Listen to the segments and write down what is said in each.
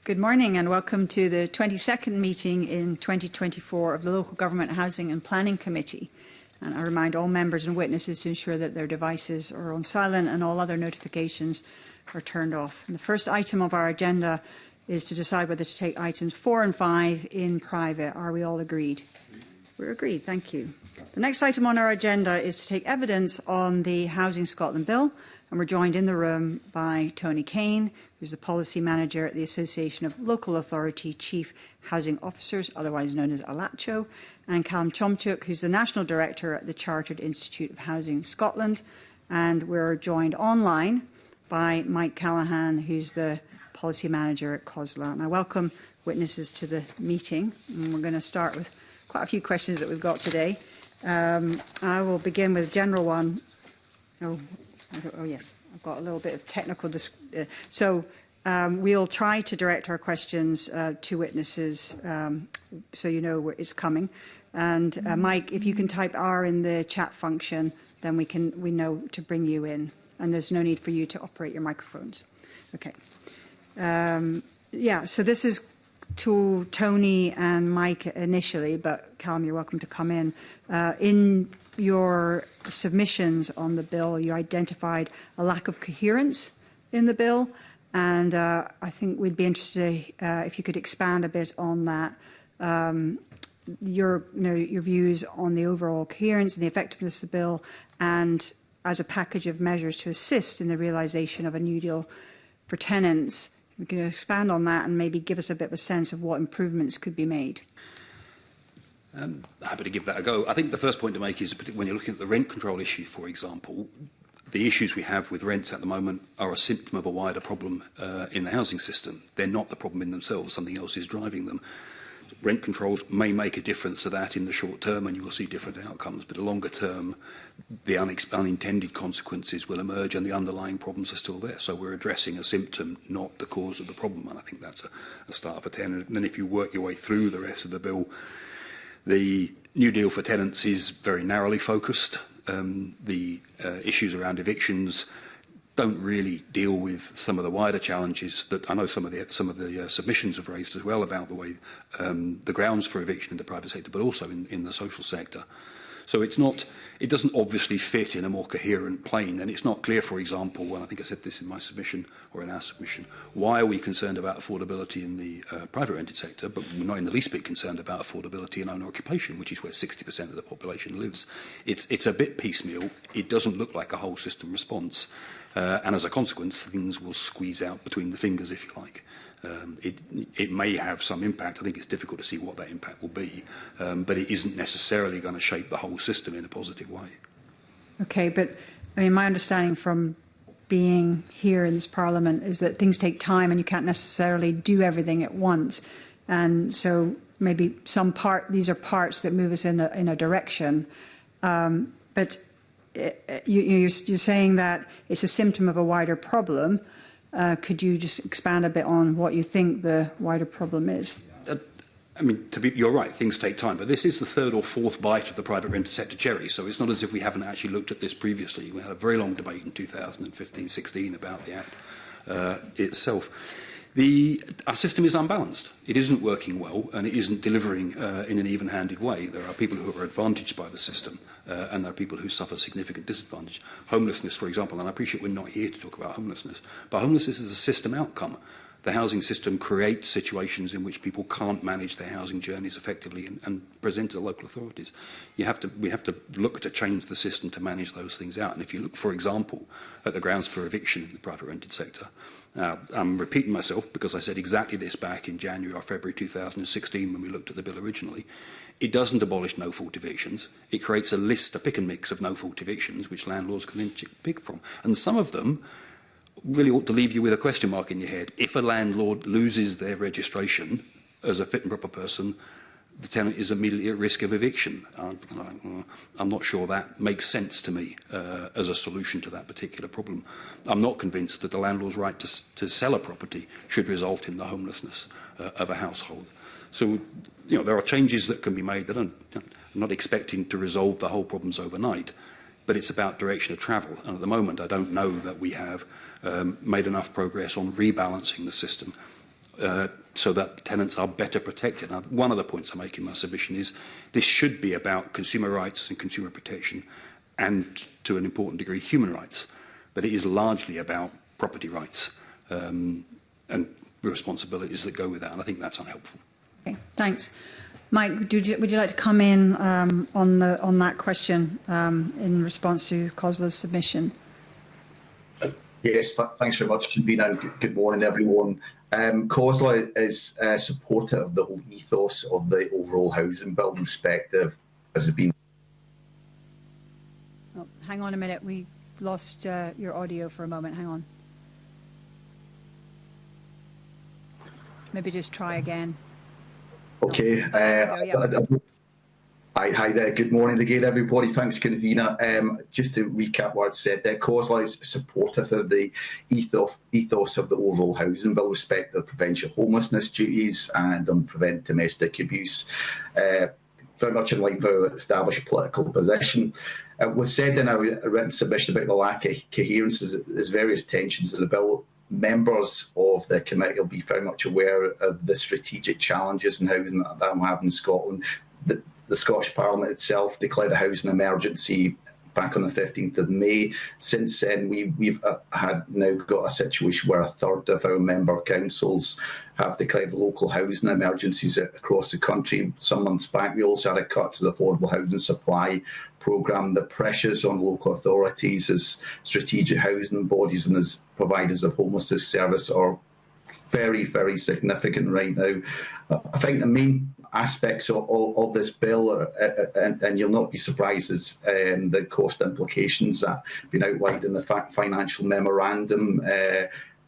Good morning and welcome to the 22nd meeting in 2024 of the Local Government Housing and Planning Committee. And I remind all members and witnesses to ensure that their devices are on silent and all other notifications are turned off. And the first item of our agenda is to decide whether to take items 4 and 5 in private. Are we all agreed? We're agreed, thank you. The next item on our agenda is to take evidence on the Housing Scotland Bill, and we're joined in the room by Tony Kane, who's the Policy Manager at the Association of Local Authority Chief Housing Officers, otherwise known as ALACHO, and Callum Chomchuk, who's the National Director at the Chartered Institute of Housing Scotland. And we're joined online by Mike Callaghan, who's the Policy Manager at COSLA. And I welcome witnesses to the meeting. And we're going to start with quite a few questions that we've got today. I will begin with a general one. Oh, yes, I've got a little bit of technical. We'll try to direct our questions to witnesses so you know where it's coming. And Mike, if you can type R in the chat function, then we know to bring you in. And there's no need for you to operate your microphones. Okay. So this is to Tony and Mike initially, but Callum, you're welcome to come in. In your submissions on the bill, you identified a lack of coherence in the bill, and I think we'd be interested if you could expand a bit on that. Your views on the overall coherence and the effectiveness of the bill, and as a package of measures to assist in the realisation of a New Deal for tenants. We can expand on that and maybe give us a bit of a sense of what improvements could be made. Happy to give that a go. I think the first point to make is when you're looking at the rent control issue, for example, the issues we have with rents at the moment are a symptom of a wider problem in the housing system. They're not the problem in themselves. Something else is driving them. Rent controls may make a difference to that in the short term, and you will see different outcomes. But the longer term, the unintended consequences will emerge, and the underlying problems are still there. So we're addressing a symptom, not the cause of the problem. And I think that's a start of a 10. And then if you work your way through the rest of the bill, the New Deal for tenants is very narrowly focused. The issues around evictions don't really deal with some of the wider challenges that I know some of the submissions have raised as well about the way the grounds for eviction in the private sector, but also in the social sector. So it doesn't obviously fit in a more coherent plane, and it's not clear, for example, and I think I said this in my submission or in our submission, why are we concerned about affordability in the private rented sector, but we're not in the least bit concerned about affordability in owner occupation, which is where 60% of the population lives. It's a bit piecemeal. It doesn't look like a whole system response. And as a consequence, things will squeeze out between the fingers, if you like. It may have some impact. I think it's difficult to see what that impact will be, but it isn't necessarily going to shape the whole system in a positive way. Okay, but I mean, my understanding from being here in this Parliament is that things take time and you can't necessarily do everything at once. And so maybe these are parts that move us in a direction. But you're saying that it's a symptom of a wider problem. Could you just expand a bit on what you think the wider problem is? You're right, things take time, but this is the third or fourth bite of the private rented sector cherry, so it's not as if we haven't actually looked at this previously. We had a very long debate in 2015-16 about the Act itself. Our system is unbalanced. It isn't working well, and it isn't delivering in an even-handed way. There are people who are advantaged by the system, and there are people who suffer significant disadvantage. Homelessness, for example, and I appreciate we're not here to talk about homelessness, but homelessness is a system outcome. The housing system creates situations in which people can't manage their housing journeys effectively and present to the local authorities. We have to look to change the system to manage those things out. And if you look, for example, at the grounds for eviction in the private rented sector, I'm repeating myself because I said exactly this back in January or February 2016 when we looked at the bill originally. It doesn't abolish no-fault evictions. It creates a pick and mix of no-fault evictions which landlords can then pick from. And some of them really ought to leave you with a question mark in your head. If a landlord loses their registration as a fit and proper person, the tenant is immediately at risk of eviction. I'm not sure that makes sense to me as a solution to that particular problem. I'm not convinced that the landlord's right to sell a property should result in the homelessness of a household. So, there are changes that can be made that I'm not expecting to resolve the whole problems overnight, but it's about direction of travel. And at the moment, I don't know that we have made enough progress on rebalancing the system so that tenants are better protected. Now, one of the points I make in my submission is this should be about consumer rights and consumer protection and, to an important degree, human rights. But it is largely about property rights and responsibilities that go with that, and I think that's unhelpful. Okay, thanks. Mike, would you like to come in on that question in response to COSLA's submission? Yes, thanks very much, convener. Good morning, everyone. COSLA is supportive of the whole ethos of the overall housing bill in respect of, as has been. Oh, hang on a minute, we lost your audio for a moment. Hang on. Maybe just try again. Okay. Hi there. Good morning again, everybody. Thanks, convener. Just to recap what I said there, COSLA is supportive of the ethos of the overall housing bill, respect the prevention of homelessness duties and prevent domestic abuse. Very much in line with our established political position. Was said in our written submission about the lack of coherence. There's various tensions in the bill. Members of the committee will be very much aware of the strategic challenges in housing that we have in Scotland. The Scottish Parliament itself declared a housing emergency back on the 15th of May. Since then, we've now got a situation where a third of our member councils have declared local housing emergencies across the country. Some months back, we also had a cut to the affordable housing supply programme. The pressures on local authorities as strategic housing bodies and as providers of homelessness service are very, very significant right now. I think the main aspects of this bill, and you'll not be surprised, is the cost implications that have been outlined in the financial memorandum,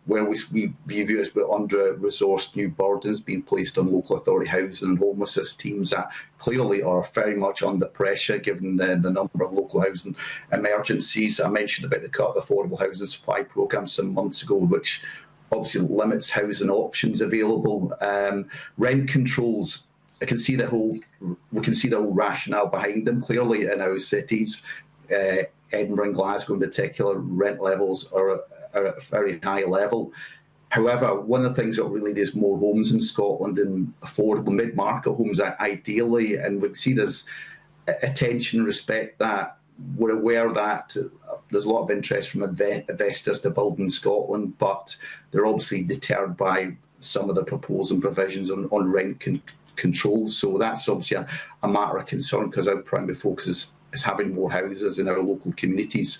where we view as under-resourced new burdens being placed on local authority housing and homelessness teams that clearly are very much under pressure given the number of local housing emergencies. I mentioned about the cut of the affordable housing supply programme some months ago, which obviously limits housing options available. Rent controls, we can see the whole rationale behind them. Clearly, in our cities, Edinburgh and Glasgow in particular, rent levels are at a very high level. However, one of the things that really there's more homes in Scotland and affordable mid-market homes ideally, and we see there's attention, respect that. We're aware that there's a lot of interest from investors to build in Scotland, but they're obviously deterred by some of the proposed provisions on rent controls. So that's obviously a matter of concern because our primary focus is having more houses in our local communities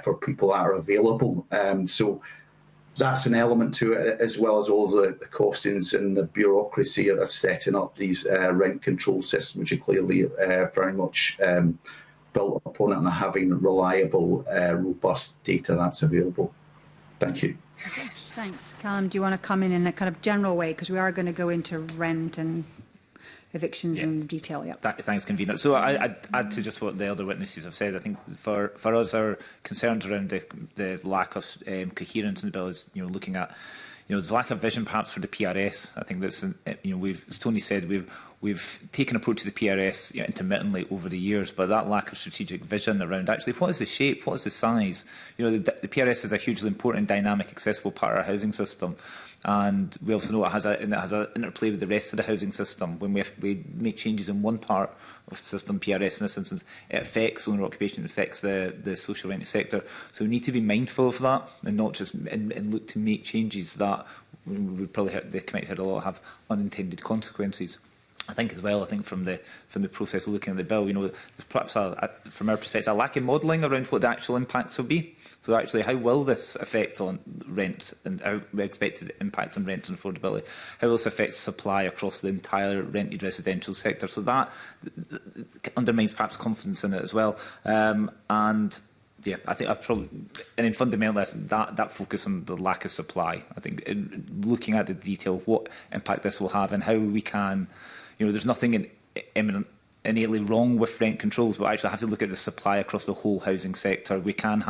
for people that are available. So that's an element to it, as well as all the costings and the bureaucracy of setting up these rent control systems, which are clearly very much built upon it and having reliable, robust data that's available. Thank you. Okay, thanks. Callum, do you want to come in a kind of general way? Because we are going to go into rent and evictions in detail. Yep. Thanks, convener. So I'd add to just what the other witnesses have said. I think for us, our concerns around the lack of coherence in the bill is, looking at, there's a lack of vision perhaps for the PRS. I think that's, as Tony said, we've taken an approach to the PRS intermittently over the years, but that lack of strategic vision around actually what is the shape, what is the size. The PRS is a hugely important, dynamic, accessible part of our housing system. And we also know it has an interplay with the rest of the housing system. When we make changes in one part of the system, PRS in this instance, it affects owner occupation, it affects the social rented sector. So we need to be mindful of that and not just and look to make changes that we probably heard, the committee heard a lot, have unintended consequences. I think as well, from the process of looking at the bill, there's perhaps from our perspective a lack of modelling around what the actual impacts will be. So actually, how will this affect on rent and how we expected impact on rent and affordability? How will this affect supply across the entire rented residential sector? So that undermines perhaps confidence in it as well. And yeah, I think I've probably, and in fundamentalist, that focus on the lack of supply. I think looking at the detail, what impact this will have and how we can, there's nothing innately wrong with rent controls, but actually have to look at the supply across the whole housing sector. We can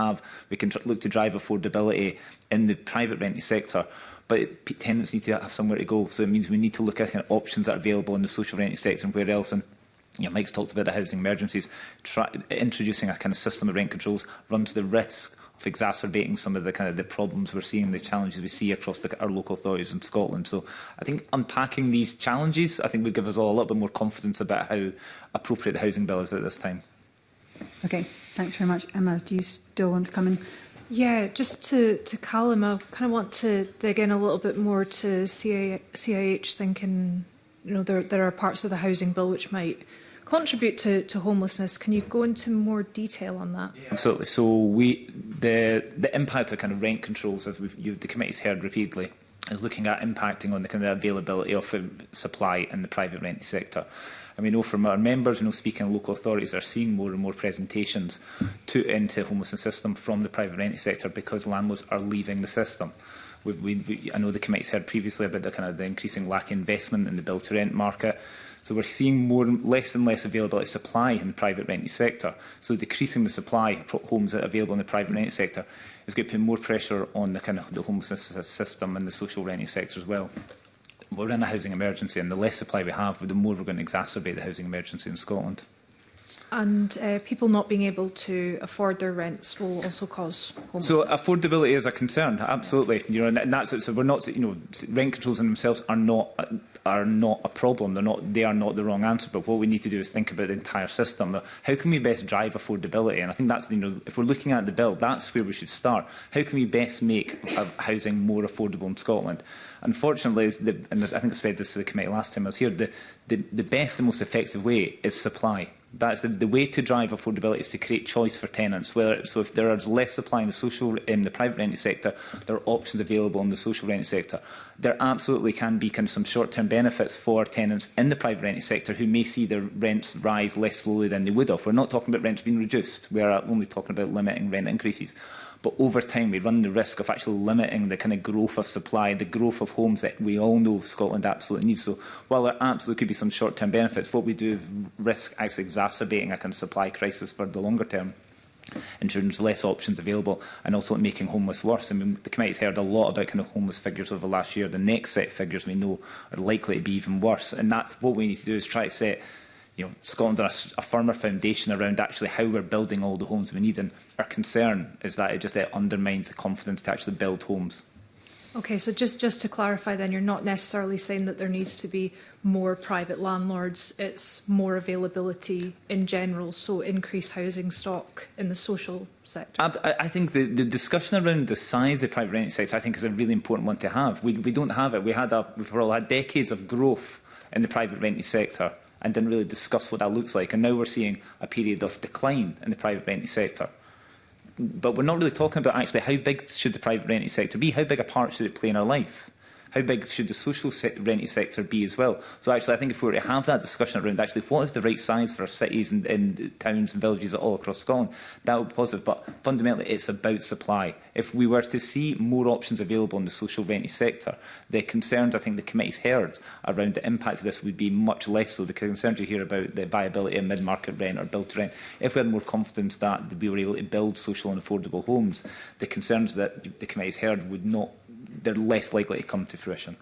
look to drive affordability in the private rented sector, but tenants need to have somewhere to go. So it means we need to look at kind of options that are available in the social rented sector and where else. And Mike's talked about the housing emergencies. Introducing a kind of system of rent controls runs the risk of exacerbating some of the kind of the problems we're seeing, the challenges we see across our local authorities in Scotland. So I think unpacking these challenges, I think, would give us all a little bit more confidence about how appropriate the housing bill is at this time. Okay, thanks very much. Emma, do you still want to come in? Yeah, just to Callum, I kind of want to dig in a little bit more to CIH thinking, there are parts of the housing bill which might contribute to homelessness. Can you go into more detail on that? Absolutely. So the impact of kind of rent controls, as the committee's heard repeatedly, is looking at impacting on the kind of availability of supply in the private rented sector. And we know from our members, speaking to local authorities, are seeing more and more presentations into the homelessness system from the private rented sector because landlords are leaving the system. I know the committee's heard previously about the increasing lack of investment in the build-to-rent market. So we're seeing less and less availability of supply in the private rented sector. So decreasing the supply of homes that are available in the private rented sector is going to put more pressure on the homelessness system and the social rented sector as well. We're in a housing emergency, and the less supply we have, the more we're going to exacerbate the housing emergency in Scotland. And people not being able to afford their rents will also cause homelessness. So affordability is a concern, absolutely. And that's so we're not. Rent controls in themselves are not a problem. They are not the wrong answer. But what we need to do is think about the entire system. How can we best drive affordability? And I think that's if we're looking at the bill, that's where we should start. How can we best make housing more affordable in Scotland? Unfortunately, and I think I said this to the committee last time I was here, the best and most effective way is supply. That's the way to drive affordability is to create choice for tenants. So if there is less supply in the private rented sector, there are options available in the social rented sector. There absolutely can be some short-term benefits for tenants in the private rented sector who may see their rents rise less slowly than they would have. We're not talking about rents being reduced. We are only talking about limiting rent increases. But over time, we run the risk of actually limiting the kind of growth of supply, the growth of homes that we all know Scotland absolutely needs. So while there absolutely could be some short-term benefits, what we do is risk actually exacerbating a kind of supply crisis for the longer term, ensuring there's less options available and also making homeless worse. I mean, the committee's heard a lot about kind of homeless figures over the last year. The next set of figures we know are likely to be even worse. And that's what we need to do, is try to set Scotland on a firmer foundation around actually how we're building all the homes we need. And our concern is that it undermines the confidence to actually build homes. Okay, so just to clarify then, you're not necessarily saying that there needs to be more private landlords. It's more availability in general, so increased housing stock in the social sector. I think the discussion around the size of the private rented sector, I think, is a really important one to have. We don't have it. We've had decades of growth in the private rented sector and didn't really discuss what that looks like. And now we're seeing a period of decline in the private rented sector. But we're not really talking about actually how big should the private rented sector be, how big a part should it play in our life, how big should the social rented sector be as well. So actually I think if we were to have that discussion around actually what is the right size for our cities and towns and villages all across Scotland, that would be positive. But fundamentally it's about supply. If we were to see more options available in the social rented sector, the concerns I think the committee's heard around the impact of this would be much less so. The concerns you hear about the viability of mid-market rent or build-to-rent, if we had more confidence that we were able to build social and affordable homes, the concerns that the committee's heard would not, they're less likely to come to fruition.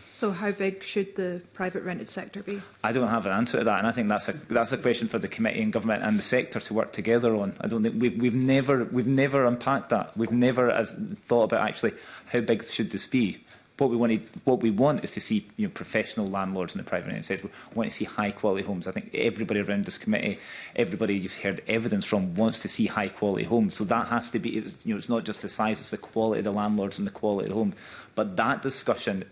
So how big should the private rented sector be? I don't have an answer to that, and I think that's a question for the committee and government and the sector to work together on. I don't think we've never unpacked that. We've never thought about actually how big should this be. What we want is to see professional landlords in the private rented sector. We want to see high quality homes. I think everybody around this committee, everybody you've heard evidence from, wants to see high quality homes. So that has to be, it's not just the size, it's the quality of the landlords and the quality of the home. But that discussion,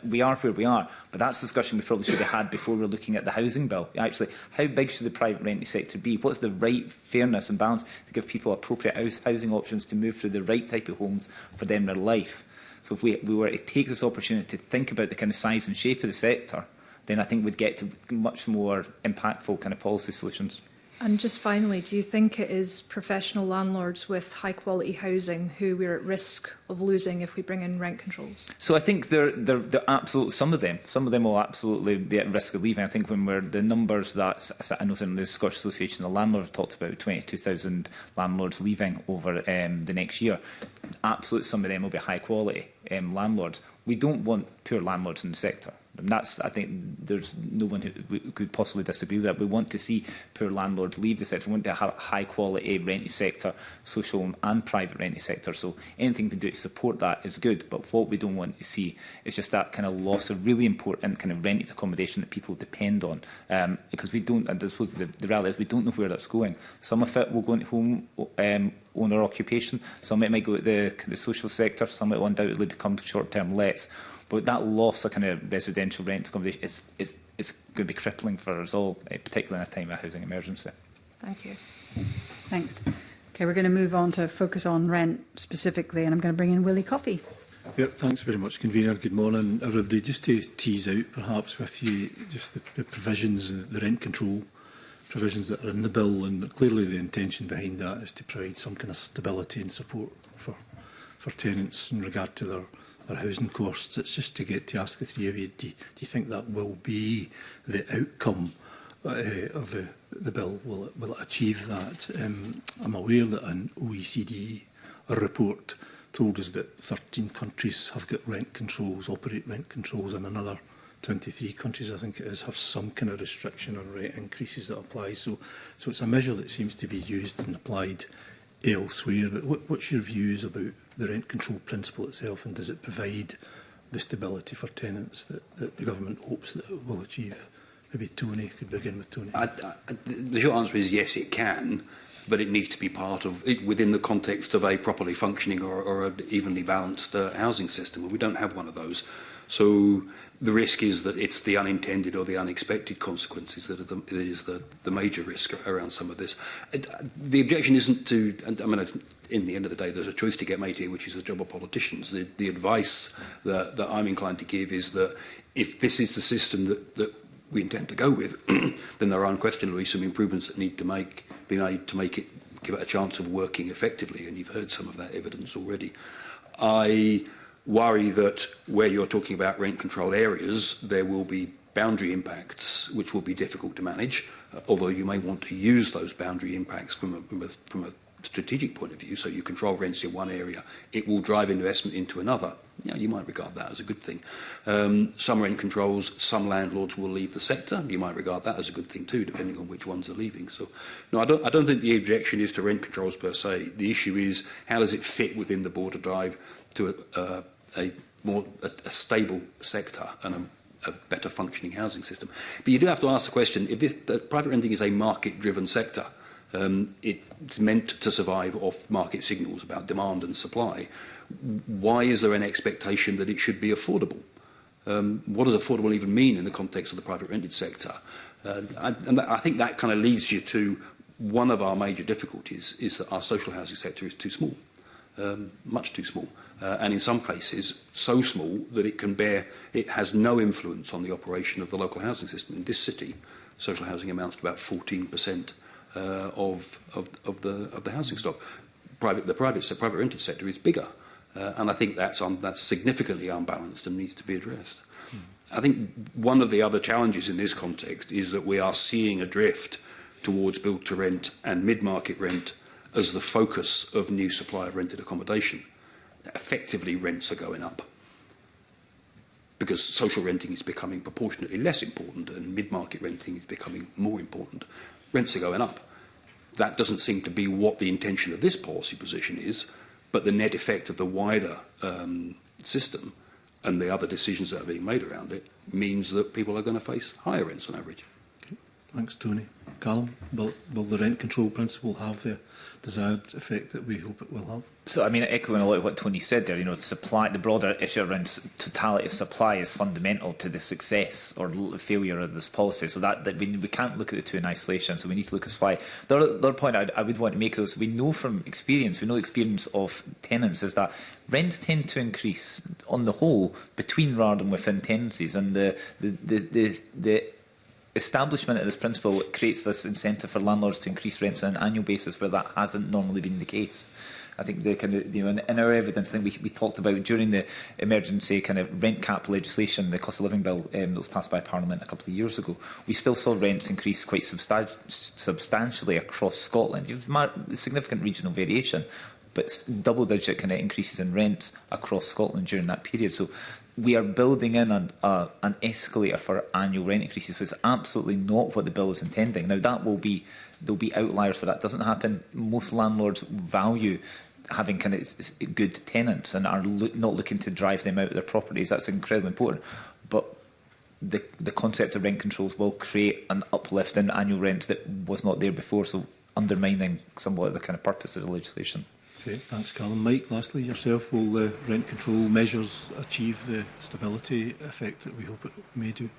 we are where we are, but that's a discussion we probably should have had before we're looking at the housing bill. Actually, how big should the private rented sector be? What's the right fairness and balance to give people appropriate housing options to move through the right type of homes for them in their life? So if we were to take this opportunity to think about the kind of size and shape of the sector, then I think we'd get to much more impactful kind of policy solutions. And just finally, do you think it is professional landlords with high quality housing who we're at risk of losing if we bring in rent controls? So I think they're absolutely, some of them will absolutely be at risk of leaving. I think when the numbers that I know in the Scottish Association of Landlords talked about 22,000 landlords leaving over the next year. Absolutely, some of them will be high quality landlords. We don't want poor landlords in the sector. And that's, I think, there's no one who could possibly disagree with that. We want to see poor landlords leave the sector. We want to have a high-quality rented sector, social and private rented sector. So anything we can do to support that is good. But what we don't want to see is just that kind of loss of really important kind of rented accommodation that people depend on. Because we don't, and I suppose the reality is we don't know where that's going. Some of it will go into home owner occupation. Some it might go to the social sector. Some it will undoubtedly become short-term lets. But that loss of kind of residential rent accommodation is going to be crippling for us all, particularly in a time of housing emergency. Thank you. Thanks. Okay, we're going to move on to focus on rent specifically, and I'm going to bring in Willie Coffey. Yep, thanks very much, Convener. Good morning, everybody. Just to tease out, perhaps, with you, just the provisions, the rent control provisions that are in the bill, and clearly the intention behind that is to provide some kind of stability and support for tenants in regard to their housing costs. It's just to get to ask the three of you, do you think that will be the outcome of the bill? Will it achieve that? I'm aware that an OECD report told us that 13 countries have got rent controls, operate rent controls, and another 23 countries, I think it is, have some kind of restriction on rent increases that apply. So it's a measure that seems to be used and applied elsewhere. But what's your views about the rent control principle itself, and does it provide the stability for tenants that the government hopes that it will achieve? Maybe Tony could begin with Tony. The short answer is yes, it can, but it needs to be part of it within the context of a properly functioning or an evenly balanced housing system. We don't have one of those. So the risk is that it's the unintended or the unexpected consequences that is the major risk around some of this. The objection isn't to, I mean, in the end of the day, there's a choice to get made here, which is the job of politicians. The advice that I'm inclined to give is that if this is the system that we intend to go with, then there are unquestionably some improvements that need to be made to make it, give it a chance of working effectively, and you've heard some of that evidence already. I worry that where you're talking about rent-controlled areas, there will be boundary impacts which will be difficult to manage, although you may want to use those boundary impacts from a strategic point of view. So you control rents in one area, it will drive investment into another. You might regard that as a good thing. Some rent controls, some landlords will leave the sector. You might regard that as a good thing too, depending on which ones are leaving. So, no, I don't think the objection is to rent controls per se. The issue is how does it fit within the border drive to a stable sector and a better functioning housing system. But you do have to ask the question: if private renting is a market-driven sector, it's meant to survive off market signals about demand and supply. Why is there an expectation that it should be affordable? What does affordable even mean in the context of the private rented sector? And I think that kind of leads you to one of our major difficulties is that our social housing sector is too small, much too small. And in some cases, so small that it has no influence on the operation of the local housing system. In this city, social housing amounts to about 14% of the housing stock. The private rented sector is bigger, and I think that's significantly unbalanced and needs to be addressed. I think one of the other challenges in this context is that we are seeing a drift towards build-to-rent and mid-market rent as the focus of new supply of rented accommodation. Effectively, rents are going up because social renting is becoming proportionately less important and mid-market renting is becoming more important. Rents are going up. That doesn't seem to be what the intention of this policy position is, but the net effect of the wider system and the other decisions that are being made around it means that people are going to face higher rents on average. Okay. Thanks, Tony. Callum, will the rent control principle have the desired effect that we hope it will have? So, I mean, echoing a lot of what Tony said there, supply, the broader issue around totality of supply is fundamental to the success or failure of this policy. So that we can't look at the two in isolation. So we need to look at supply. The other point I would want to make is we know from experience, the experience of tenants is that rents tend to increase on the whole between rather than within tenancies, and the establishment of this principle creates this incentive for landlords to increase rents on an annual basis where that hasn't normally been the case. I think the kind of, in our evidence, I think we talked about during the emergency kind of rent cap legislation, the cost of living bill that was passed by Parliament a couple of years ago. We still saw rents increase quite substantially across Scotland. You've significant regional variation, but double-digit kind of increases in rents across Scotland during that period. So we are building in an escalator for annual rent increases, which is absolutely not what the bill is intending. Now, there'll be outliers where that doesn't happen. Most landlords value having kind of good tenants and are not looking to drive them out of their properties. That's incredibly important. But the concept of rent controls will create an uplift in annual rents that was not there before, so undermining somewhat the kind of purpose of the legislation. Okay, thanks, Callum. Mike, lastly, yourself, will the rent control measures achieve the stability effect that we hope it may do?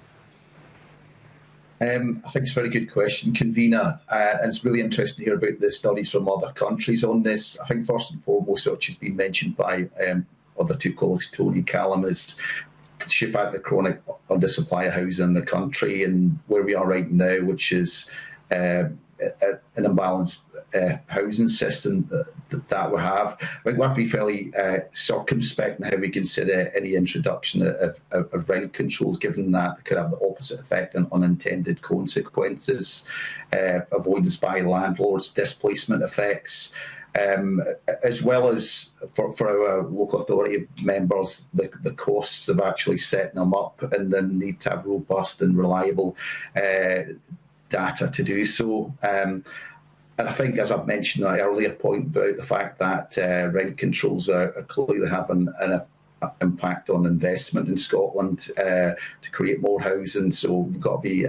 I think it's a very good question, convener, and it's really interesting to hear about the studies from other countries on this. I think first and foremost, which has been mentioned by other two colleagues, Tony and Callum, is the sheer fact that chronic undersupply of housing in the country and where we are right now, which is an imbalanced housing system that we have. I think we have to be fairly circumspect in how we consider any introduction of rent controls, given that it could have the opposite effect and unintended consequences, avoidance by landlords, displacement effects, as well as for our local authority members, the costs of actually setting them up and the need to have robust and reliable data to do so. And I think, as I've mentioned in an earlier point about the fact that rent controls are clearly having an impact on investment in Scotland to create more housing. So we've got to be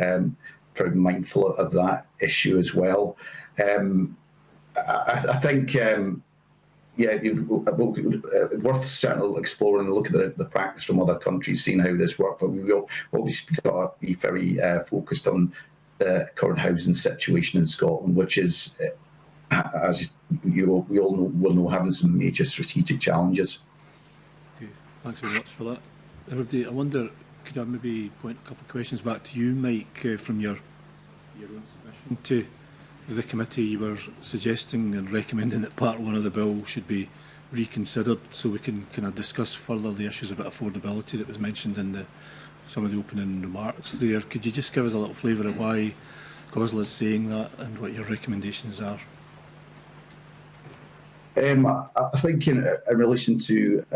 very mindful of that issue as well. I think, worth certainly exploring and looking at the practice from other countries, seeing how this works. But we will obviously got to be very focused on the current housing situation in Scotland, which is, as we all know, having some major strategic challenges. Okay, thanks very much for that. Everybody, I wonder, could I maybe point a couple of questions back to you, Mike, from your own submission to the committee? You were suggesting and recommending that part one of the bill should be reconsidered so we can kind of discuss further the issues about affordability that was mentioned in some of the opening remarks there. Could you just give us a little flavour of why COSLA is saying that and what your recommendations are? I think in relation to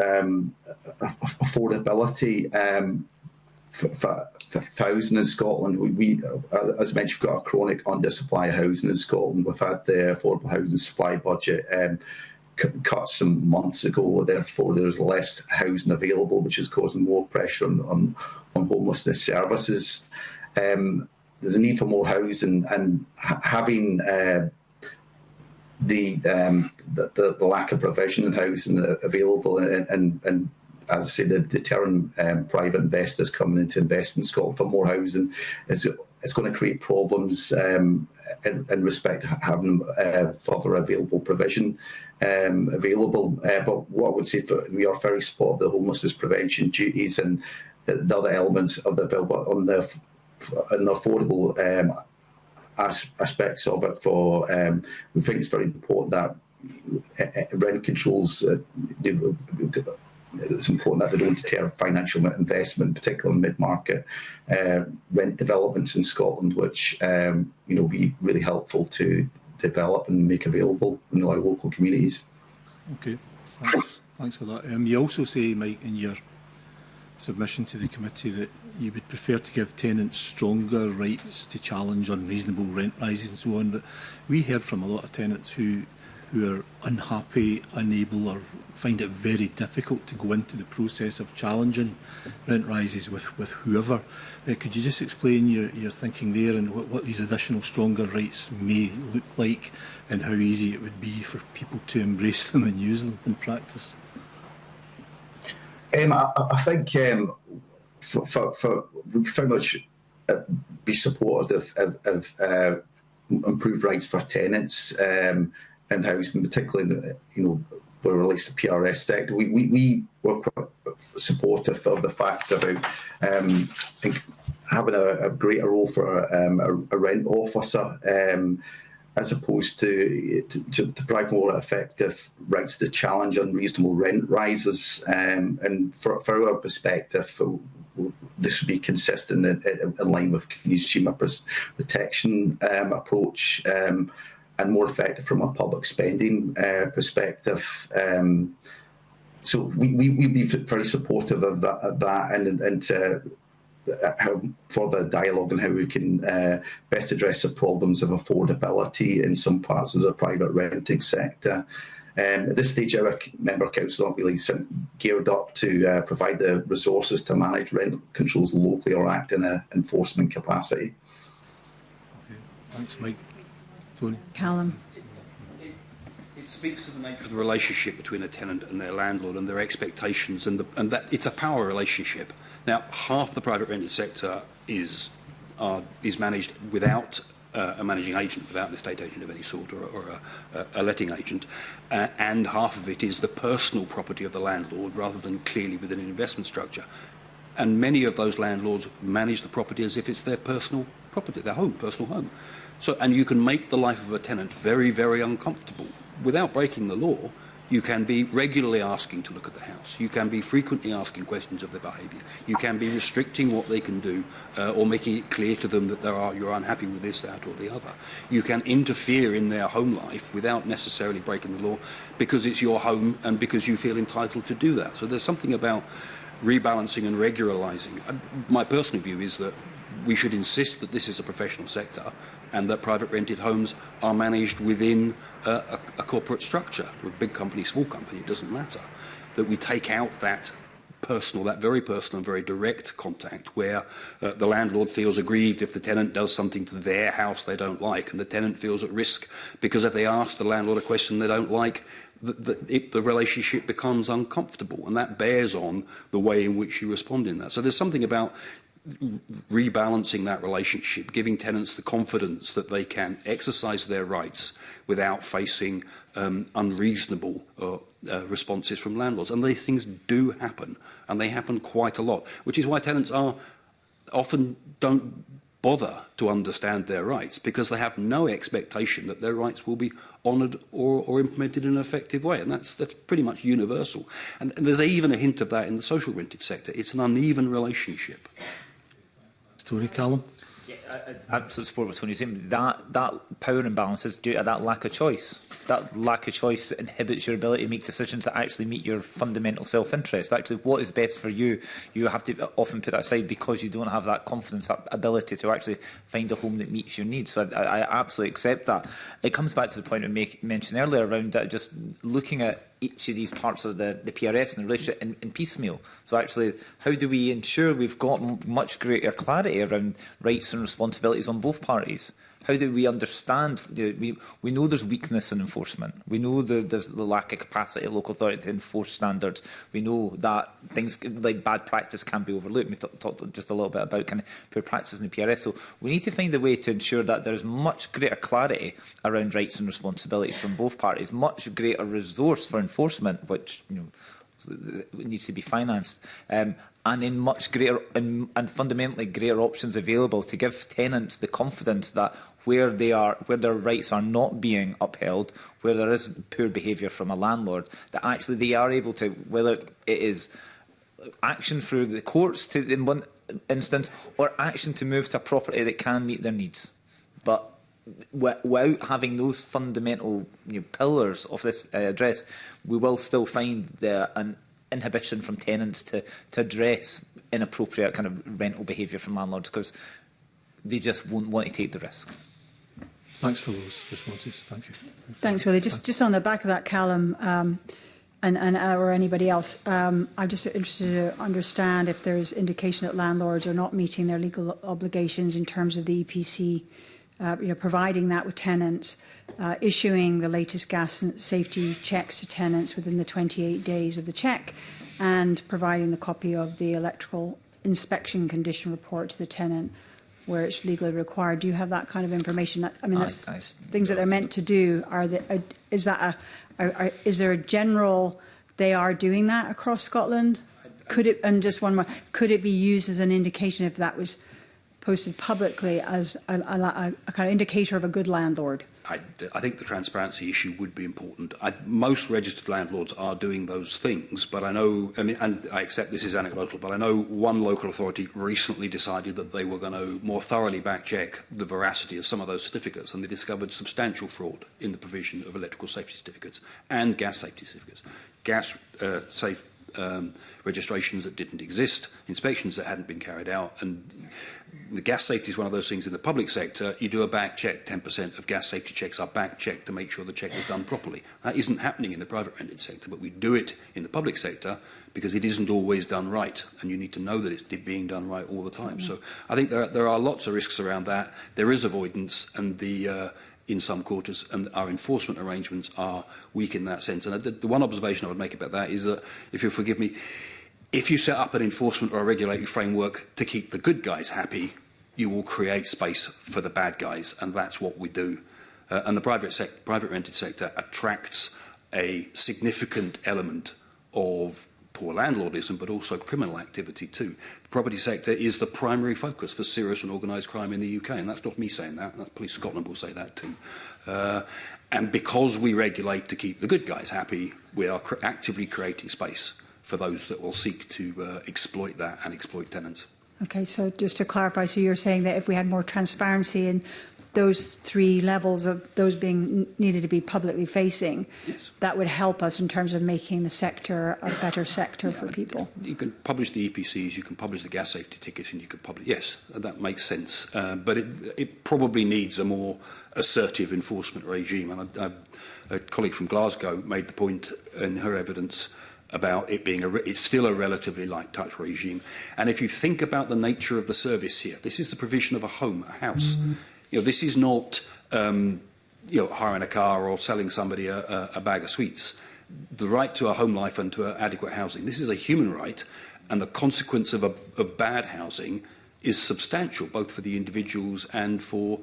affordability for housing in Scotland, we, as I mentioned, we've got a chronic undersupply of housing in Scotland. We've had the affordable housing supply budget cut some months ago, therefore there's less housing available, which is causing more pressure on homelessness services. There's a need for more housing, and having the lack of provision in housing available, and as I say, the deterrent private investors coming in to invest in Scotland for more housing it's going to create problems in respect to having further available provision available. But what I would say, we are very supportive of the homelessness prevention duties and the other elements of the bill, but on the affordable aspects of it, we think it's very important that rent controls. It's important that they don't deter financial investment, particularly in mid-market rent developments in Scotland, which be really helpful to develop and make available in our local communities. Okay, thanks for that. You also say, Mike, in your submission to the committee that you would prefer to give tenants stronger rights to challenge unreasonable rent rises and so on. But we heard from a lot of tenants who are unhappy, unable, or find it very difficult to go into the process of challenging rent rises with whoever. Could you just explain your thinking there and what these additional stronger rights may look like and how easy it would be for people to embrace them and use them in practice? I think we very much be supportive of improved rights for tenants in housing, particularly where relates to PRS sector. We were quite supportive of the fact about having a greater role for a rent officer, as opposed to provide more effective rights to challenge unreasonable rent rises. And for our perspective, this would be consistent in line with consumer protection approach, and more effective from a public spending perspective. So we'd be very supportive of that and how further dialogue on how we can best address the problems of affordability in some parts of the private renting sector. At this stage, our member council not really geared up to provide the resources to manage rent controls locally or act in an enforcement capacity. Okay. Thanks, Mike. Tony? Callum. It speaks to the nature of the relationship between a tenant and their landlord and their expectations, and that it's a power relationship. Now, half the private rented sector is managed without a managing agent, without an estate agent of any sort, or a letting agent, and half of it is the personal property of the landlord rather than clearly within an investment structure. And many of those landlords manage the property as if it's their personal property, their home, personal home. So, and you can make the life of a tenant very, very uncomfortable. Without breaking the law, you can be regularly asking to look at the house. You can be frequently asking questions of their behaviour. You can be restricting what they can do or making it clear to them that you're unhappy with this, that or the other. You can interfere in their home life without necessarily breaking the law because it's your home and because you feel entitled to do that. So there's something about rebalancing and regularising. My personal view is that we should insist that this is a professional sector and that private rented homes are managed within a corporate structure, a big company, small company, it doesn't matter. That we take out that very personal and very direct contact where the landlord feels aggrieved if the tenant does something to their house they don't like, and the tenant feels at risk because if they ask the landlord a question they don't like, the relationship becomes uncomfortable, and that bears on the way in which you respond in that. So there's something about rebalancing that relationship, giving tenants the confidence that they can exercise their rights without facing unreasonable responses from landlords. And these things do happen, and they happen quite a lot, which is why tenants often don't bother to understand their rights, because they have no expectation that their rights will be honoured or implemented in an effective way. And that's pretty much universal. And there's even a hint of that in the social rented sector. It's an uneven relationship. Tony, Callum? Yeah, I absolutely support what Tony's saying. That power imbalance is due to that lack of choice. That lack of choice inhibits your ability to make decisions that actually meet your fundamental self-interest. Actually, what is best for you, you have to often put that aside because you don't have that confidence, that ability to actually find a home that meets your needs. So I absolutely accept that. It comes back to the point I mentioned earlier around that, just looking at each of these parts of the PRS and the relationship in piecemeal. So actually, how do we ensure we've got much greater clarity around rights and responsibilities on both parties? How do we understand? We know there's weakness in enforcement. We know there's the lack of capacity of local authority to enforce standards. We know that things like bad practice can be overlooked. We talked just a little bit about kind of poor practices in the PRS. So we need to find a way to ensure that there is much greater clarity around rights and responsibilities from both parties, much greater resource for enforcement, which needs to be financed, and in much greater and fundamentally greater options available to give tenants the confidence that where their rights are not being upheld, where there is poor behaviour from a landlord, that actually they are able to, whether it is action through the courts in one instance, or action to move to a property that can meet their needs. But without having those fundamental pillars of this address, we will still find an inhibition from tenants to address inappropriate kind of rental behaviour from landlords because they just won't want to take the risk. Thanks for those responses. Thank you. Thanks, Willie. Just on the back of that, Callum, and or anybody else, I'm just interested to understand if there's indication that landlords are not meeting their legal obligations in terms of the EPC, providing that with tenants, issuing the latest gas and safety checks to tenants within the 28 days of the check, and providing the copy of the electrical inspection condition report to the tenant where it's legally required. Do you have that kind of information? That's things that they're meant to do. Is there a general, they are doing that across Scotland? Could it, and just one more, could it be used as an indication if that was posted publicly as a kind of indicator of a good landlord? I think the transparency issue would be important. Most registered landlords are doing those things, but I know, and I accept this is anecdotal, but I know one local authority recently decided that they were going to more thoroughly back-check the veracity of some of those certificates, and they discovered substantial fraud in the provision of electrical safety certificates and gas safety certificates. Gas safe registrations that didn't exist, inspections that hadn't been carried out, and the gas safety is one of those things in the public sector. You do a back check, 10% of gas safety checks are back checked to make sure the check is done properly. That isn't happening in the private rented sector, but we do it in the public sector because it isn't always done right, and you need to know that it's being done right all the time. So I think there are lots of risks around that. There is avoidance, and in some quarters, and our enforcement arrangements are weak in that sense. And the one observation I would make about that is that, if you'll forgive me, if you set up an enforcement or a regulatory framework to keep the good guys happy, you will create space for the bad guys, and that's what we do. And the private rented sector attracts a significant element of poor landlordism, but also criminal activity too. The property sector is the primary focus for serious and organised crime in the UK, and that's not me saying that. That's Police Scotland will say that too. And because we regulate to keep the good guys happy, we are actively creating space for those that will seek to exploit that and exploit tenants. Okay, so just to clarify, so you're saying that if we had more transparency in those three levels of those being needed to be publicly facing, yes, that would help us in terms of making the sector a better sector for people. You can publish the EPCs, you can publish the gas safety tickets, and you can publish, yes, that makes sense. But it probably needs a more assertive enforcement regime. And a colleague from Glasgow made the point in her evidence about it being it's still a relatively light touch regime. And if you think about the nature of the service here, this is the provision of a home, a house. This is not hiring a car or selling somebody a bag of sweets. The right to a home life and to adequate housing, this is a human right, and the consequence of bad housing is substantial, both for the individuals and for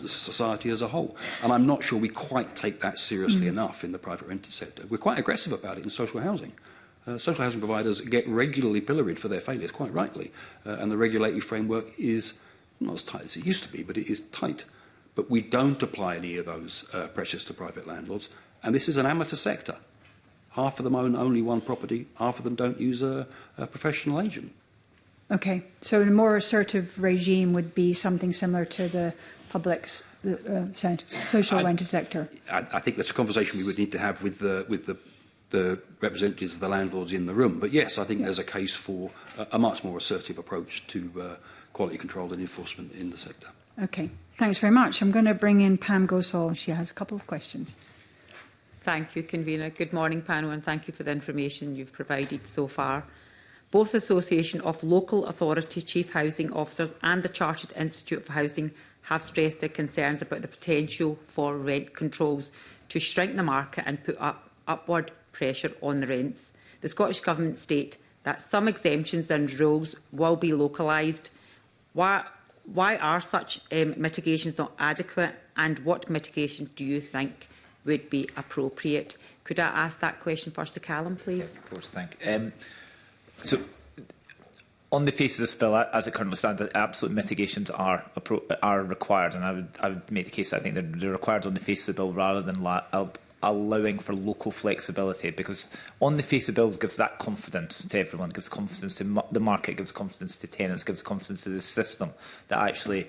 society as a whole. And I'm not sure we quite take that seriously enough in the private rented sector. We're quite aggressive about it in social housing. Social housing providers get regularly pilloried for their failures, quite rightly. And the regulatory framework is not as tight as it used to be, but it is tight. But we don't apply any of those pressures to private landlords. And this is an amateur sector. Half of them own only one property, half of them don't use a professional agent. Okay, so a more assertive regime would be something similar to the public social rented sector. I think that's a conversation we would need to have with the representatives of the landlords in the room. But yes, I think there's a case for a much more assertive approach to quality control and enforcement in the sector. Okay, thanks very much. I'm going to bring in Pam Gosal. She has a couple of questions. Thank you, Convener. Good morning, panel, and thank you for the information you've provided so far. Both the Association of Local Authority Chief Housing Officers and the Chartered Institute for Housing have stressed their concerns about the potential for rent controls to shrink the market and put upward pressure on the rents. The Scottish Government state that some exemptions and rules will be localised. Why are such mitigations not adequate, and what mitigations do you think would be appropriate? Could I ask that question first to Callum, please? Yeah, of course, thank you. So, on the face of this bill, as it currently stands, absolute mitigations are required, and I would make the case that I think they're required on the face of the bill rather than allowing for local flexibility, because on the face of the bill gives that confidence to everyone, gives confidence to the market, gives confidence to tenants, gives confidence to the system that actually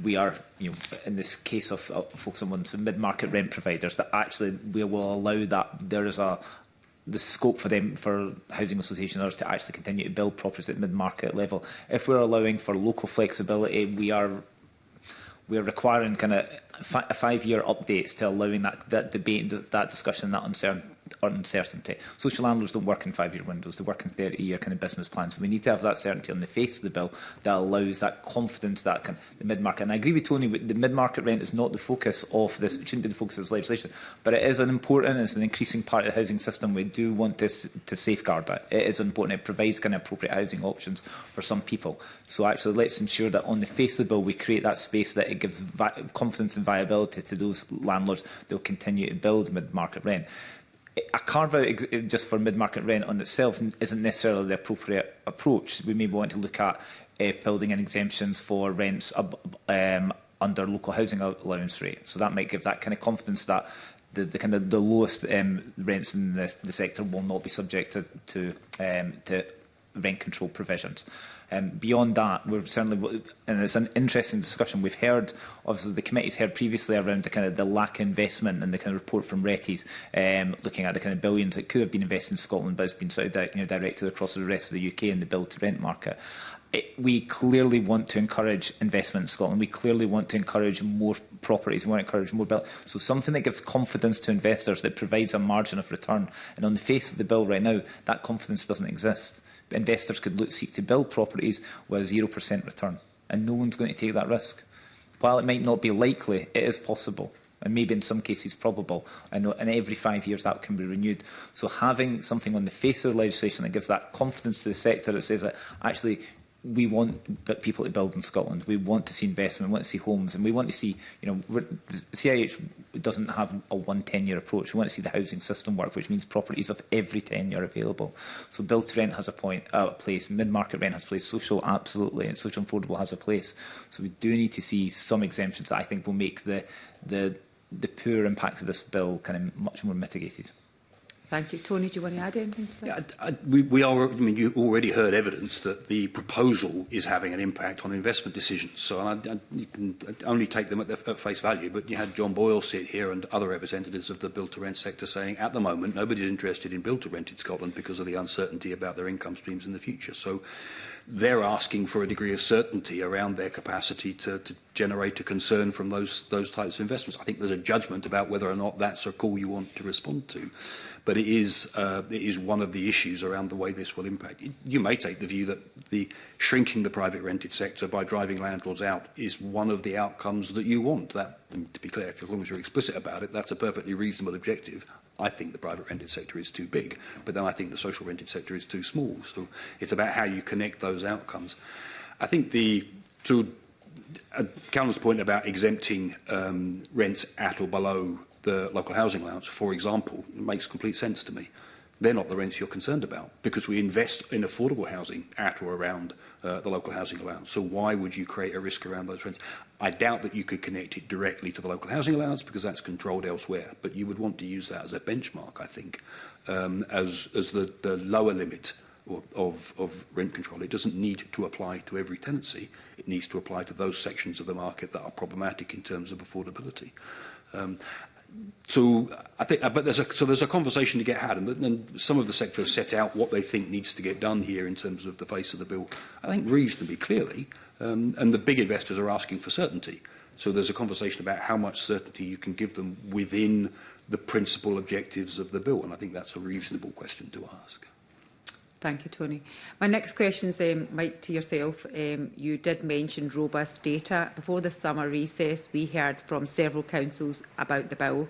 we are, in this case of focusing on mid-market rent providers, that actually we will allow that there is the scope for them, for housing association others, to actually continue to build properties at mid-market level. If we're allowing for local flexibility, we're requiring kind of 5-year updates to allowing that debate, that discussion, that uncertainty. Social landlords don't work in 5-year windows; they work in 30-year kind of business plans. We need to have that certainty on the face of the bill that allows that confidence, that the mid-market. And I agree with Tony, the mid-market rent is not the focus of this. It shouldn't be the focus of this legislation, but it is an important, it's an increasing part of the housing system. We do want to safeguard that. It is important. It provides kind of appropriate housing options for some people. So actually, let's ensure that on the face of the bill we create that space, that it gives confidence and viability to those landlords that will continue to build mid-market rent. A carve-out just for mid-market rent on itself isn't necessarily the appropriate approach. We maybe want to look at building in exemptions for rents under local housing allowance rate. So that might give that kind of confidence that the kind of the lowest rents in the sector will not be subjected to rent control provisions. Beyond that, we're certainly, and it's an interesting discussion. We've heard, obviously, the committee's heard previously around the kind of the lack of investment and the kind of report from RETIs, looking at the kind of billions that could have been invested in Scotland, but it's been sort of directed across the rest of the UK in the build-to-rent market. We clearly want to encourage investment in Scotland. We clearly want to encourage more properties. We want to encourage more build. So something that gives confidence to investors, that provides a margin of return. And on the face of the bill right now, that confidence doesn't exist. Investors could seek to build properties with a 0% return, and no one's going to take that risk. While it might not be likely, it is possible, and maybe in some cases probable, and every 5 years that can be renewed. So having something on the face of the legislation that gives that confidence to the sector, that says that actually we want people to build in Scotland, we want to see investment, we want to see homes, and we want to see, the CIH doesn't have a 1-10-year approach. We want to see the housing system work, which means properties of every tenure available. So build to rent has a place, mid-market rent has a place, social absolutely, and social and affordable has a place. So we do need to see some exemptions that I think will make the poor impacts of this bill kind of much more mitigated. Thank you. Tony, do you want to add anything to that? Yeah, you already heard evidence that the proposal is having an impact on investment decisions. So you can only take them at face value, but you had John Boyle sit here and other representatives of the build-to-rent sector saying, at the moment, nobody's interested in build-to-rent in Scotland because of the uncertainty about their income streams in the future. So they're asking for a degree of certainty around their capacity to generate a concern from those types of investments. I think there's a judgment about whether or not that's a call you want to respond to. But it is one of the issues around the way this will impact. You may take the view that shrinking the private rented sector by driving landlords out is one of the outcomes that you want. That, to be clear, as long as you're explicit about it, that's a perfectly reasonable objective. I think the private rented sector is too big, but then I think the social rented sector is too small. So it's about how you connect those outcomes. I think Callum's point about exempting rents at or below the local housing allowance, for example, makes complete sense to me. They're not the rents you're concerned about, because we invest in affordable housing at or around the local housing allowance. So why would you create a risk around those rents? I doubt that you could connect it directly to the local housing allowance, because that's controlled elsewhere. But you would want to use that as a benchmark, I think, as the lower limit of rent control. It doesn't need to apply to every tenancy. It needs to apply to those sections of the market that are problematic in terms of affordability. So I think, but there's a conversation to get had, and some of the sector have set out what they think needs to get done here in terms of the face of the bill, I think reasonably clearly, and the big investors are asking for certainty. So there's a conversation about how much certainty you can give them within the principal objectives of the bill, and I think that's a reasonable question to ask. Thank you, Tony. My next question is, Mike, to yourself. You did mention robust data. Before the summer recess, we heard from several councils about the bill.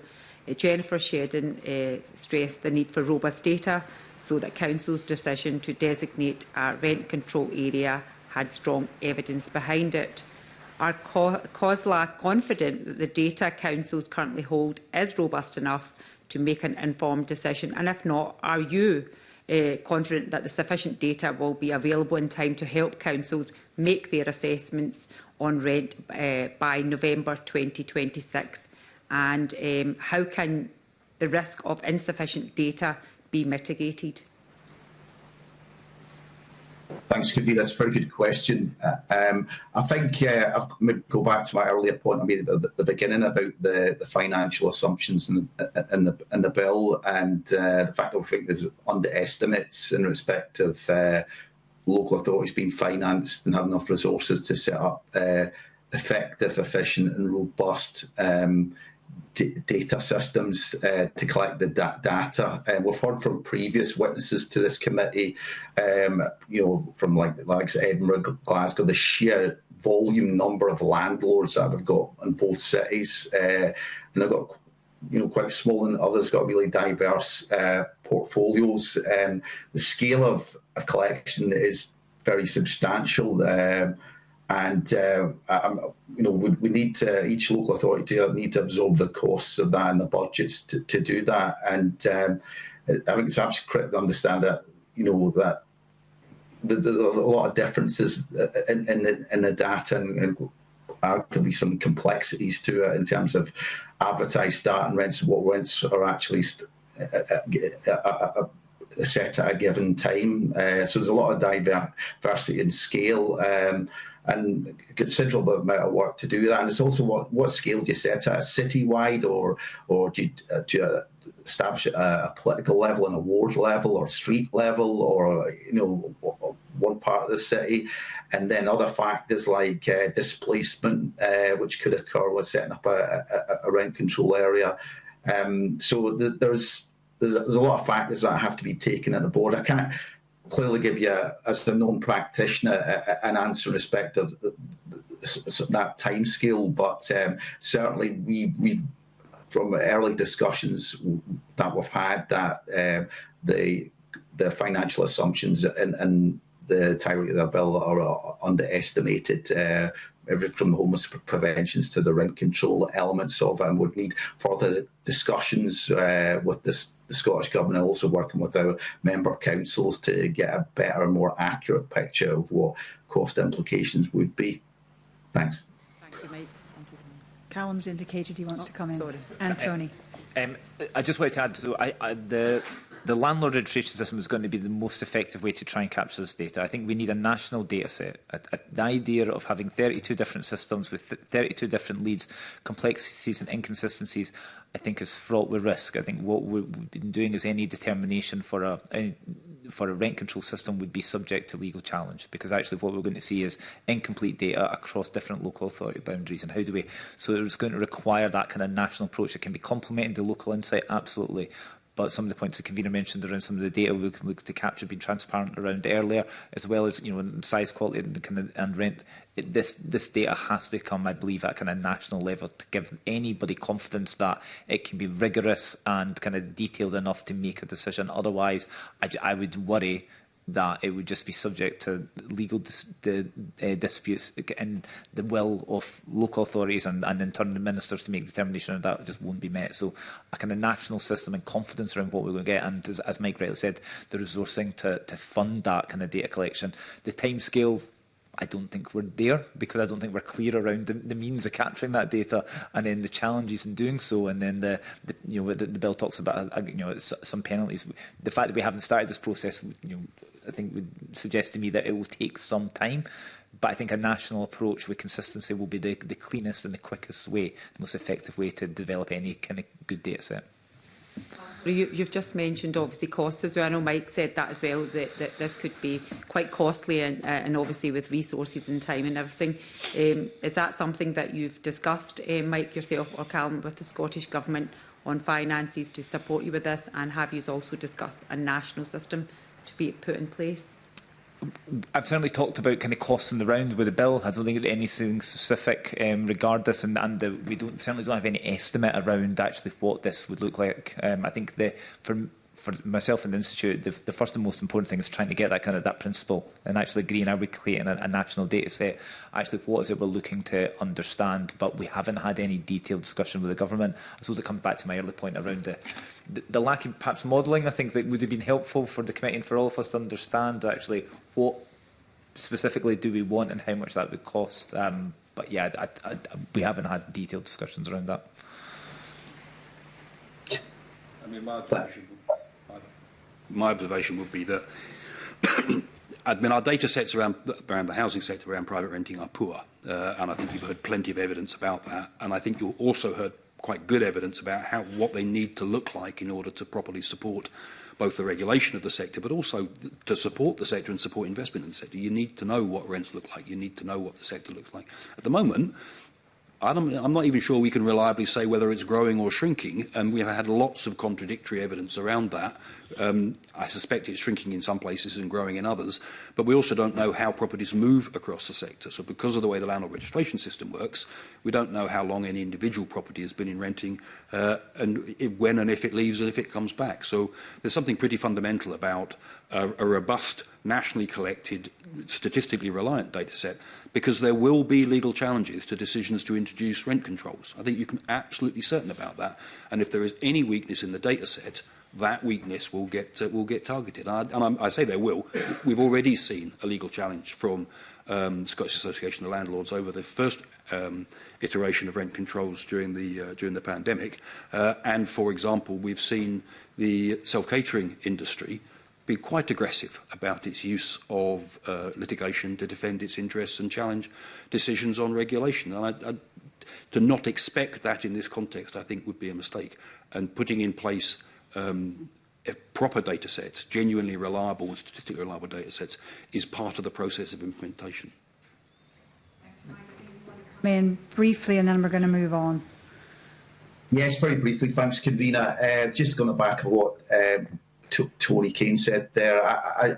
Jennifer Shedden stressed the need for robust data so that councils' decision to designate a rent control area had strong evidence behind it. Are COSLA confident that the data councils currently hold is robust enough to make an informed decision? And if not, are you confident that the sufficient data will be available in time to help councils make their assessments on rent by November 2026? And how can the risk of insufficient data be mitigated? Thanks, Convener. That's a very good question. I think I'll go back to my earlier point I made at the beginning about the financial assumptions in the bill, and the fact that we think there's underestimates in respect of local authorities being financed and have enough resources to set up effective, efficient and robust data systems to collect the data. We've heard from previous witnesses to this committee, from like Edinburgh, Glasgow, the sheer volume number of landlords that they've got in both cities, and they've got quite small, and others got really diverse portfolios. The scale of collection is very substantial. And we need to, each local authority need to absorb the costs of that and the budgets to do that. And I think it's absolutely critical to understand that that there's a lot of differences in the data and arguably some complexities to it in terms of advertised starting rents and what rents are actually set at a given time. So there's a lot of diversity in scale and a considerable amount of work to do that. And it's also what scale do you set at, citywide, or do you establish a political level and a ward level or street level, or one part of the city, and then other factors like displacement, which could occur with setting up a rent control area. So there's a lot of factors that have to be taken on board. I can't clearly give you, as a non-practitioner, an answer in respect of that time scale, but certainly we've from early discussions that we've had, that the financial assumptions and the entirety of the bill are underestimated. Everything from the homeless preventions to the rent control elements of it, and would need further discussions with the Scottish Government, and also working with our member councils to get a better, more accurate picture of what cost implications would be. Thanks. Thank you, Mike. Thank you. Callum's indicated he wants to come in. Sorry. And Tony. I just wanted to add, so the landlord registration system is going to be the most effective way to try and capture this data. I think we need a national data set. The idea of having 32 different systems with 32 different leads, complexities and inconsistencies, I think is fraught with risk. I think what we've been doing is any determination for a rent control system would be subject to legal challenge, because actually what we're going to see is incomplete data across different local authority boundaries. And how do we? So it's going to require that kind of national approach that can be complementing the local insight, absolutely. But some of the points the convener mentioned around some of the data we can look to capture, being transparent around earlier, as well as size, quality, and rent. This data has to come, I believe, at kind of national level to give anybody confidence that it can be rigorous and kind of detailed enough to make a decision. Otherwise, I would worry that it would just be subject to legal disputes, and the will of local authorities and in turn the ministers to make determination of that just won't be met. So a kind of national system and confidence around what we're going to get, and as Mike rightly said, the resourcing to fund that kind of data collection. The timescales, I don't think we're there, because I don't think we're clear around the means of capturing that data, and then the challenges in doing so. And then the bill talks about some penalties. The fact that we haven't started this process, I think would suggest to me that it will take some time. But I think a national approach with consistency will be the cleanest and the quickest way, the most effective way to develop any kind of good data set. You've just mentioned obviously costs as well. I know Mike said that as well, that this could be quite costly, and obviously with resources and time and everything. Is that something that you've discussed, Mike, yourself or Callum, with the Scottish Government on finances to support you with this? And have you also discussed a national system to be put in place? I've certainly talked about kind of costs in the round with the bill. I don't think anything specific regarding this, and we certainly don't have any estimate around actually what this would look like. I think for myself and the Institute, the first and most important thing is trying to get that principle and actually agreeing, are we creating a national data set? Actually, what is it we're looking to understand? But we haven't had any detailed discussion with the government. I suppose it comes back to my earlier point around the lack of perhaps modelling. I think that would have been helpful for the committee and for all of us to understand actually what specifically do we want and how much that would cost. But yeah, we haven't had detailed discussions around that. I mean, my observation would be that our data sets around the housing sector, around private renting, are poor, and I think you've heard plenty of evidence about that. And I think you've also heard quite good evidence about what they need to look like in order to properly support both the regulation of the sector, but also to support the sector and support investment in the sector. You need to know what rents look like. You need to know what the sector looks like. At the moment, I'm not even sure we can reliably say whether it's growing or shrinking, and we've had lots of contradictory evidence around that. I suspect it's shrinking in some places and growing in others, but we also don't know how properties move across the sector. So because of the way the landlord registration system works, we don't know how long any individual property has been in renting, and when and if it leaves and if it comes back. So there's something pretty fundamental about a robust, nationally collected, statistically reliant data set, because there will be legal challenges to decisions to introduce rent controls. I think you can be absolutely certain about that. And if there is any weakness in the data set, that weakness will get targeted. I say there will. We've already seen a legal challenge from Scottish Association of Landlords over the first iteration of rent controls during the pandemic. And, for example, we've seen the self-catering industry be quite aggressive about its use of litigation to defend its interests and challenge decisions on regulation. And to not expect that in this context, I think, would be a mistake. And putting in place proper data sets, genuinely reliable, statistically reliable data sets, is part of the process of implementation. Come in briefly, and then we're going to move on. Yes, very briefly. Thanks, Convener. Just going back on what Tony Kane said there,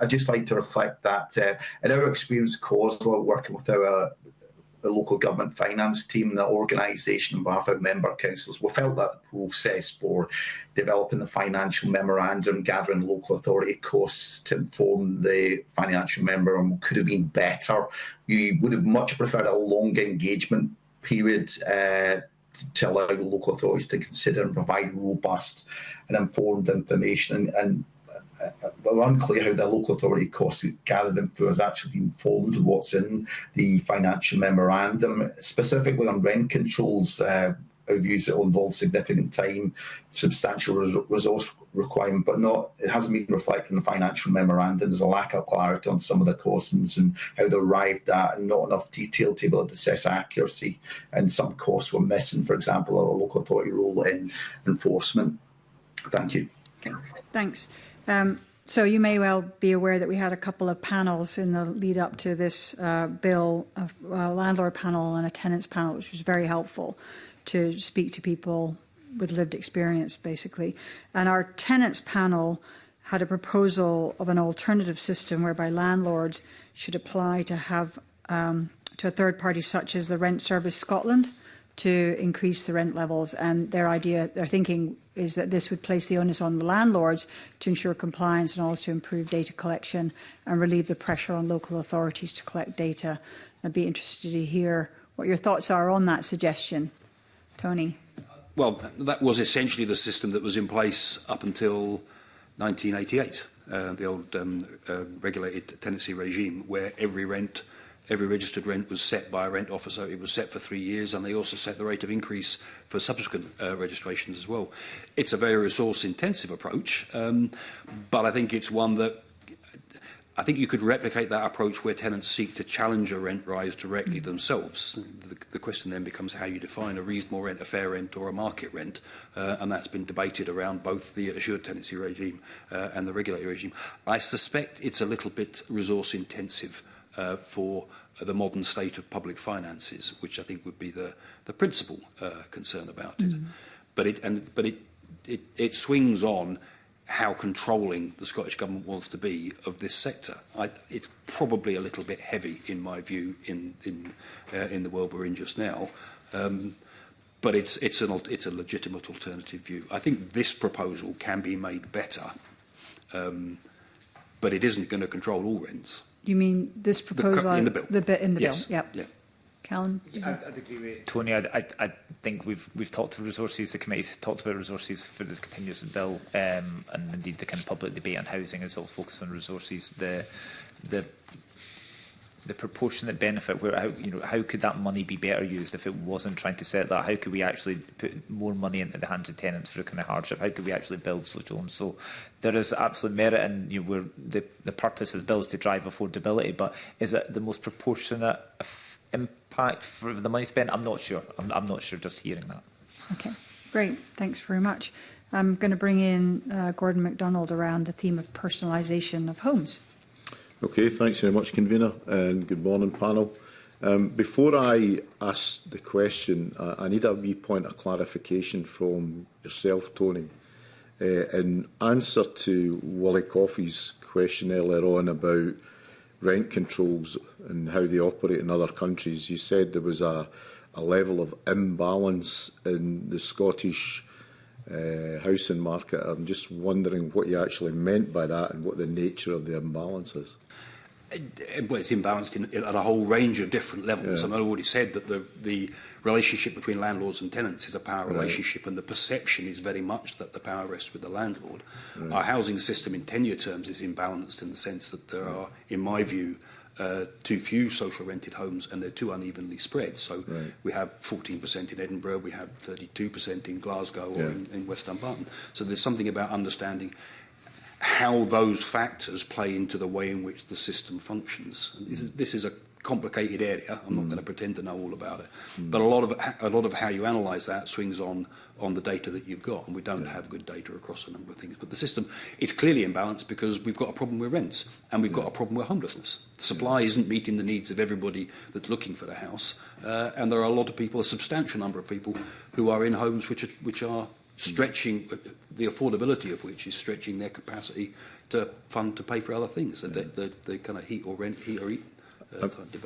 I'd just like to reflect that in our experience, COSLA, working with the local government finance team, the organisation on behalf of member councils, we felt that the process for developing the financial memorandum, gathering local authority costs to inform the financial memorandum could have been better. We would have much preferred a long engagement period to allow the local authorities to consider and provide robust and informed information. And we're unclear how the local authority costs gathered info has actually been informed of what's in the financial memorandum, specifically on rent controls. Our views it will involve significant time, substantial resource requirement, but it hasn't been reflected in the financial memorandum. There's a lack of clarity on some of the costs and how they're arrived at, and not enough detail to be able to assess accuracy. And some costs were missing, for example, a local authority role in enforcement. Thank you. Thanks. So you may well be aware that we had a couple of panels in the lead up to this bill, a landlord panel and a tenants panel, which was very helpful to speak to people with lived experience, basically. And our tenants panel had a proposal of an alternative system whereby landlords should apply to have to a third party such as the Rent Service Scotland to increase the rent levels. And their thinking is that this would place the onus on the landlords to ensure compliance and also to improve data collection and relieve the pressure on local authorities to collect data. I'd be interested to hear what your thoughts are on that suggestion. Tony? Well, that was essentially the system that was in place up until 1988, the old regulated tenancy regime, where every registered rent was set by a rent officer. It was set for 3 years, and they also set the rate of increase for subsequent registrations as well. It's a very resource-intensive approach, but I think it's one that I think you could replicate that approach where tenants seek to challenge a rent rise directly themselves. The question then becomes how you define a reasonable rent, a fair rent, or a market rent, and that's been debated around both the assured tenancy regime and the regulatory regime. I suspect it's a little bit resource-intensive for the modern state of public finances, which I think would be the principal concern about it. But it swings on how controlling the Scottish Government wants to be of this sector. It's probably a little bit heavy, in my view, in the world we're in just now. But it's a legitimate alternative view. I think this proposal can be made better, but it isn't going to control all rents. You mean this proposal in the bill? The bit in the yes. bill, yep. Yeah. Callum? I'd agree with Tony. I think we've talked to resources. The committee's talked about resources for this continuous bill, and indeed the kind of public debate on housing is all focused on resources. The proportionate benefit, how could that money be better used if it wasn't trying to set that? How could we actually put more money into the hands of tenants for a kind of hardship? How could we actually build such homes? So there is absolute merit in the purpose of the bill is to drive affordability, but is it the most proportionate impact for the money spent? I'm not sure. I'm not sure just hearing that. Okay, great. Thanks very much. I'm going to bring in Gordon MacDonald around the theme of personalisation of homes. Okay, thanks very much, Convener, and good morning, panel. Before I ask the question, I need a wee point of clarification from yourself, Tony. In answer to Wally Coffey's question earlier on about rent controls and how they operate in other countries, you said there was a level of imbalance in the Scottish housing market. I'm just wondering what you actually meant by that and what the nature of the imbalance is. Well, it's imbalanced at a whole range of different levels. Yeah. And I already said that the relationship between landlords and tenants is a power relationship, and the perception is very much that the power rests with the landlord. Our housing system in tenure terms is imbalanced in the sense that there are, in my view, too few social rented homes, and they're too unevenly spread. So we have 14% in Edinburgh, we have 32% in Glasgow or in West Dumbarton. So there's something about understanding how those factors play into the way in which the system functions. This is a complicated area. I'm not going to pretend to know all about it, but a lot of how you analyse that swings on the data that you've got, and we don't have good data across a number of things. But the system, it's clearly imbalanced because we've got a problem with rents and we've got a problem with homelessness. Supply isn't meeting the needs of everybody that's looking for the house, and there are a lot of people, a substantial number of people, who are in homes which are stretching, the affordability of which is stretching their capacity to pay for other things. The kind of heat or eat.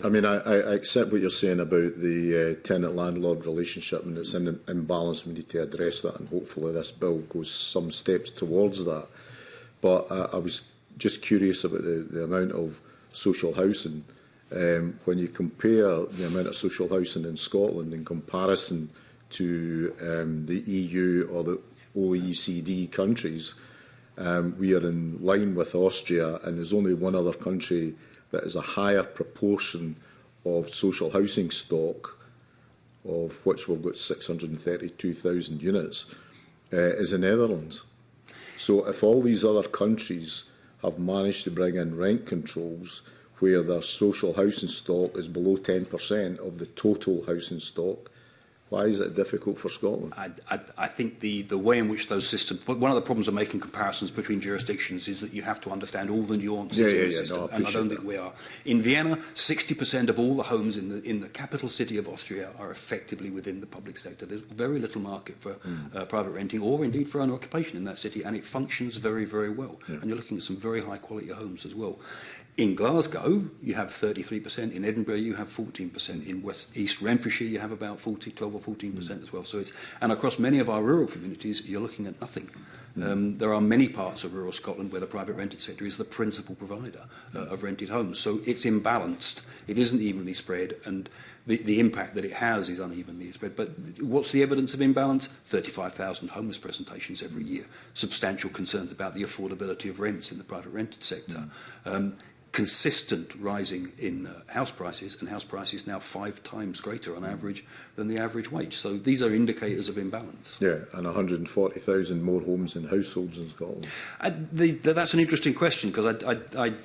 I mean, I accept what you're saying about the tenant-landlord relationship, and it's in imbalance. We need to address that, and hopefully this bill goes some steps towards that. But I was just curious about the amount of social housing. When you compare the amount of social housing in Scotland in comparison to the EU or the OECD countries, we are in line with Austria, and there's only one other country that is a higher proportion of social housing stock, of which we've got 632,000 units, is the Netherlands. So if all these other countries have managed to bring in rent controls where their social housing stock is below 10% of the total housing stock, why is it difficult for Scotland? I think the way in which those systems... But one of the problems of making comparisons between jurisdictions is that you have to understand all the nuances of the system, and I don't think we are. In Vienna, 60% of all the homes in the capital city of Austria are effectively within the public sector. There's very little market for private renting, or indeed for owner occupation in that city, and it functions very, very well. And you're looking at some very high-quality homes as well. In Glasgow, you have 33%. In Edinburgh, you have 14%. In East Renfrewshire, you have about 12 or 14% as well. So and across many of our rural communities, you're looking at nothing. There are many parts of rural Scotland where the private rented sector is the principal provider of rented homes. So it's imbalanced. It isn't evenly spread, and the impact that it has is unevenly spread. But what's the evidence of imbalance? 35,000 homeless presentations every year. Substantial concerns about the affordability of rents in the private rented sector. Consistent rising in house prices, and house prices now 5 times greater on average than the average wage. So these are indicators of imbalance. Yeah, and 140,000 more homes in households in Scotland. That's an interesting question, because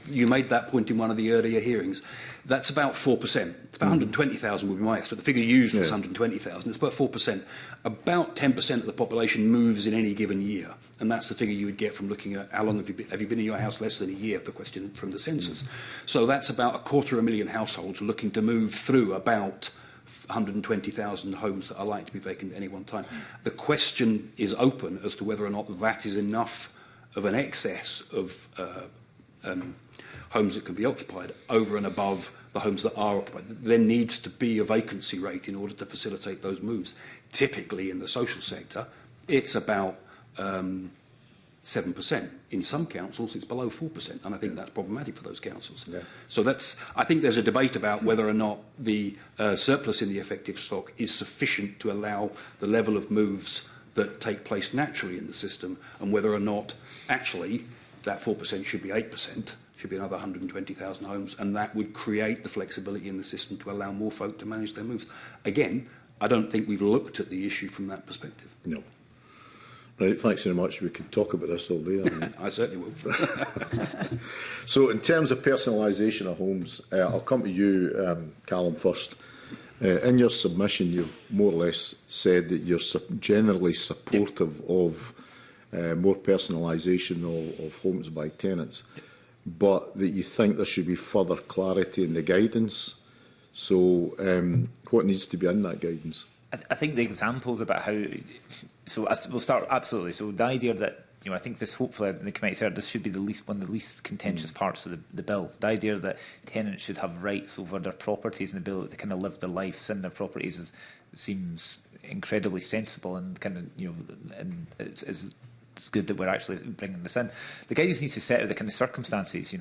you made that point in one of the earlier hearings. That's about 4%. It's about 120,000 would be my estimate. The figure used was 120,000. It's about 4%. About 10% of the population moves in any given year, and that's the figure you would get from looking at how long have you been in your house. Less than a year, for question from the census. So that's about 250,000 households looking to move through about 120,000 homes that are likely to be vacant at any one time. The question is open as to whether or not that is enough of an excess of homes that can be occupied over and above the homes that are occupied. There needs to be a vacancy rate in order to facilitate those moves. Typically in the social sector, it's about 7%. In some councils, it's below 4%, and I think that's problematic for those councils. So I think there's a debate about whether or not the surplus in the effective stock is sufficient to allow the level of moves that take place naturally in the system, and whether or not actually that 4% should be 8%. Should be another 120,000 homes, and that would create the flexibility in the system to allow more folk to manage their moves. Again, I don't think we've looked at the issue from that perspective. No. Right, thanks very much. We could talk about this all day. I certainly will. So in terms of personalisation of homes, I'll come to you, Callum, first. In your submission, you've more or less said that you're generally supportive of more personalisation of homes by tenants. But that you think there should be further clarity in the guidance. So what needs to be in that guidance? I think the examples about how... So we'll start, absolutely. So the idea that, I think this, hopefully, in the committee said this should be one of the least contentious parts of the bill. The idea that tenants should have rights over their properties and the ability to kind of live their lives in their properties seems incredibly sensible, and kind of, and it's good that we're actually bringing this in. The guidance needs to set out the kind of circumstances,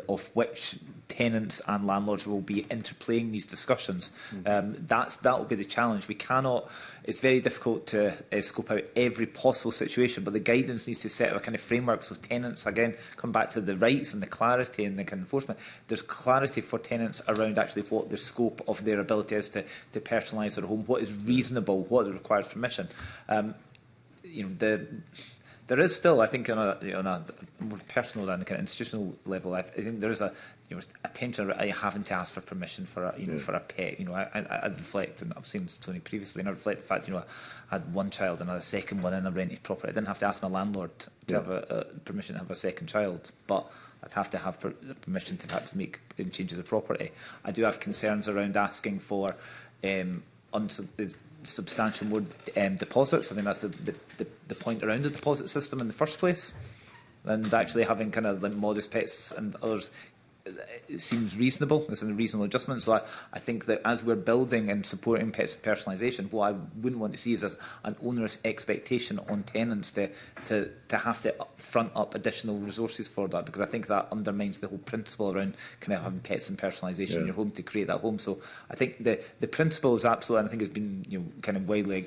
of which tenants and landlords will be interplaying these discussions. That will be the challenge. We cannot. It's very difficult to scope out every possible situation, but the guidance needs to set a kind of framework. So tenants, again, come back to the rights and the clarity and the kind of enforcement. There's clarity for tenants around actually what the scope of their ability is to personalise their home, what is reasonable, what requires permission. There is still, I think, on a more personal than kind of institutional level, I think there is a tension around having to ask for permission for a pet. I reflect, and I've seen Tony previously, and I reflect the fact, I had one child and I had a second one in a rented property. I didn't have to ask my landlord to have a permission to have a second child, but I'd have to have permission to perhaps make changes to the property. I do have concerns around asking for substantial more deposits. I think that's the point around the deposit system in the first place, and actually having kind of like modest pets and others, it seems reasonable. It's a reasonable adjustment. So I think that as we're building and supporting pets personalisation, what I wouldn't want to see is an onerous expectation on tenants to have to front up additional resources for that, because I think that undermines the whole principle around kind of having pets and personalisation in your home to create that home. So I think the principle is absolute, and I think it's been kind of widely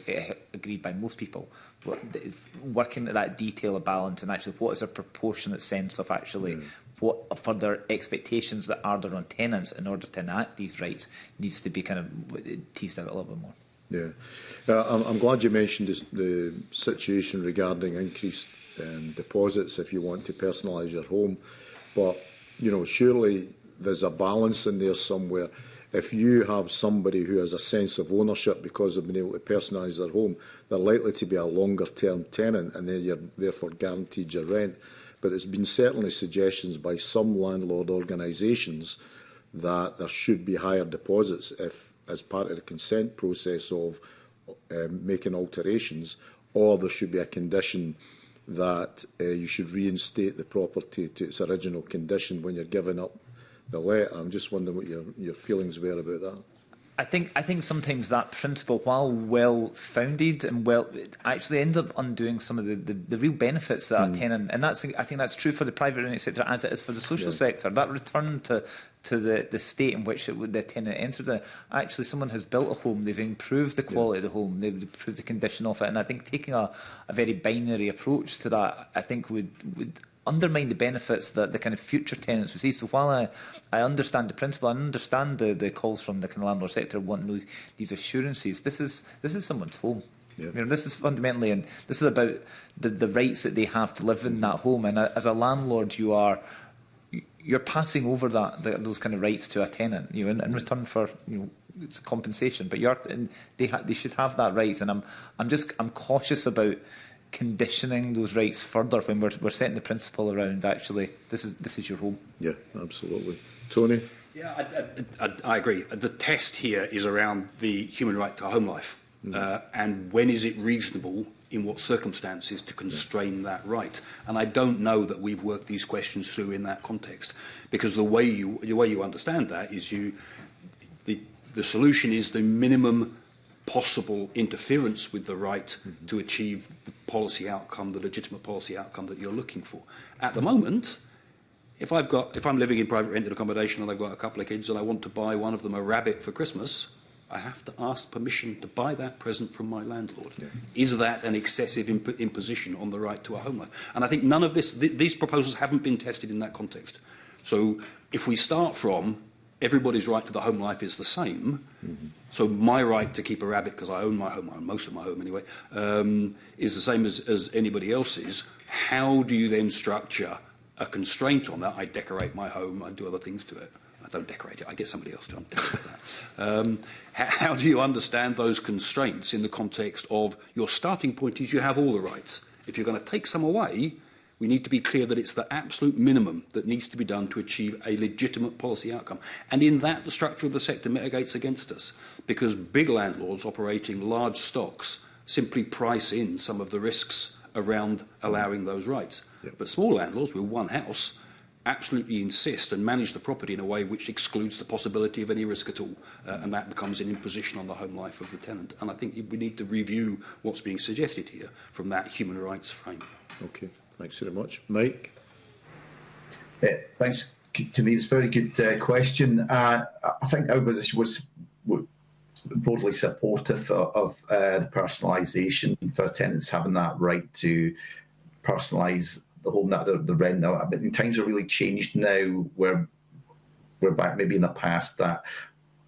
agreed by most people. But working at that detail of balance and actually what is a proportionate sense of actually what further expectations that are there on tenants in order to enact these rights needs to be kind of teased out a little bit more. Yeah, I'm glad you mentioned the situation regarding increased deposits if you want to personalise your home. But, surely there's a balance in there somewhere. If you have somebody who has a sense of ownership because they've been able to personalise their home, they're likely to be a longer-term tenant, and then you're therefore guaranteed your rent. But there's been certainly suggestions by some landlord organisations that there should be higher deposits if, as part of the consent process of making alterations, or there should be a condition that you should reinstate the property to its original condition when you're giving up the let. I'm just wondering what your feelings were about that. I think sometimes that principle, while well founded and it actually ends up undoing some of the real benefits that a tenant, and I think that's true for the private rented sector as it is for the social sector. That return to the state in which the tenant entered it. Actually, someone has built a home, they've improved the quality of the home, they've improved the condition of it, and I think taking a very binary approach to that, I think would undermine the benefits that the kind of future tenants would see. So while I understand the principle, I understand the calls from the kind of landlord sector wanting these assurances, this is someone's home. Yeah. This is fundamentally, and this is about the rights that they have to live in that home. And as a landlord, you're passing over those kind of rights to a tenant, in return for it's compensation. But they should have that rights, and I'm cautious about conditioning those rights further when we're setting the principle around actually this is your home. Yeah, absolutely. Tony? Yeah, I agree. The test here is around the human right to home life, and when is it reasonable, in what circumstances, to constrain that right? And I don't know that we've worked these questions through in that context, because the way you understand that is the solution is the minimum possible interference with the right to achieve the policy outcome, the legitimate policy outcome that you're looking for. At the moment, if I'm living in private rented accommodation and I've got a couple of kids and I want to buy one of them a rabbit for Christmas, I have to ask permission to buy that present from my landlord. Yeah. Is that an excessive imposition on the right to a home life? And I think none of these proposals haven't been tested in that context. So if we start from everybody's right to the home life is the same, so my right to keep a rabbit, because I own my home, I own most of my home anyway, is the same as anybody else's. How do you then structure a constraint on that? I decorate my home, I do other things to it. I don't decorate it, I get somebody else to decorate that. How do you understand those constraints in the context of your starting point is you have all the rights. If you're going to take some away, we need to be clear that it's the absolute minimum that needs to be done to achieve a legitimate policy outcome. And in that, the structure of the sector mitigates against us, because big landlords operating large stocks simply price in some of the risks around allowing those rights. Yep. But small landlords with one house absolutely insist and manage the property in a way which excludes the possibility of any risk at all, and that becomes an imposition on the home life of the tenant. And I think we need to review what's being suggested here from that human rights frame. Okay. Thanks very much. Mike? Thanks, It's a very good question. I think our position was broadly supportive of the personalisation for tenants having that right to personalise the home that the rent. Now, I mean, times are really changed now. We're back maybe in the past that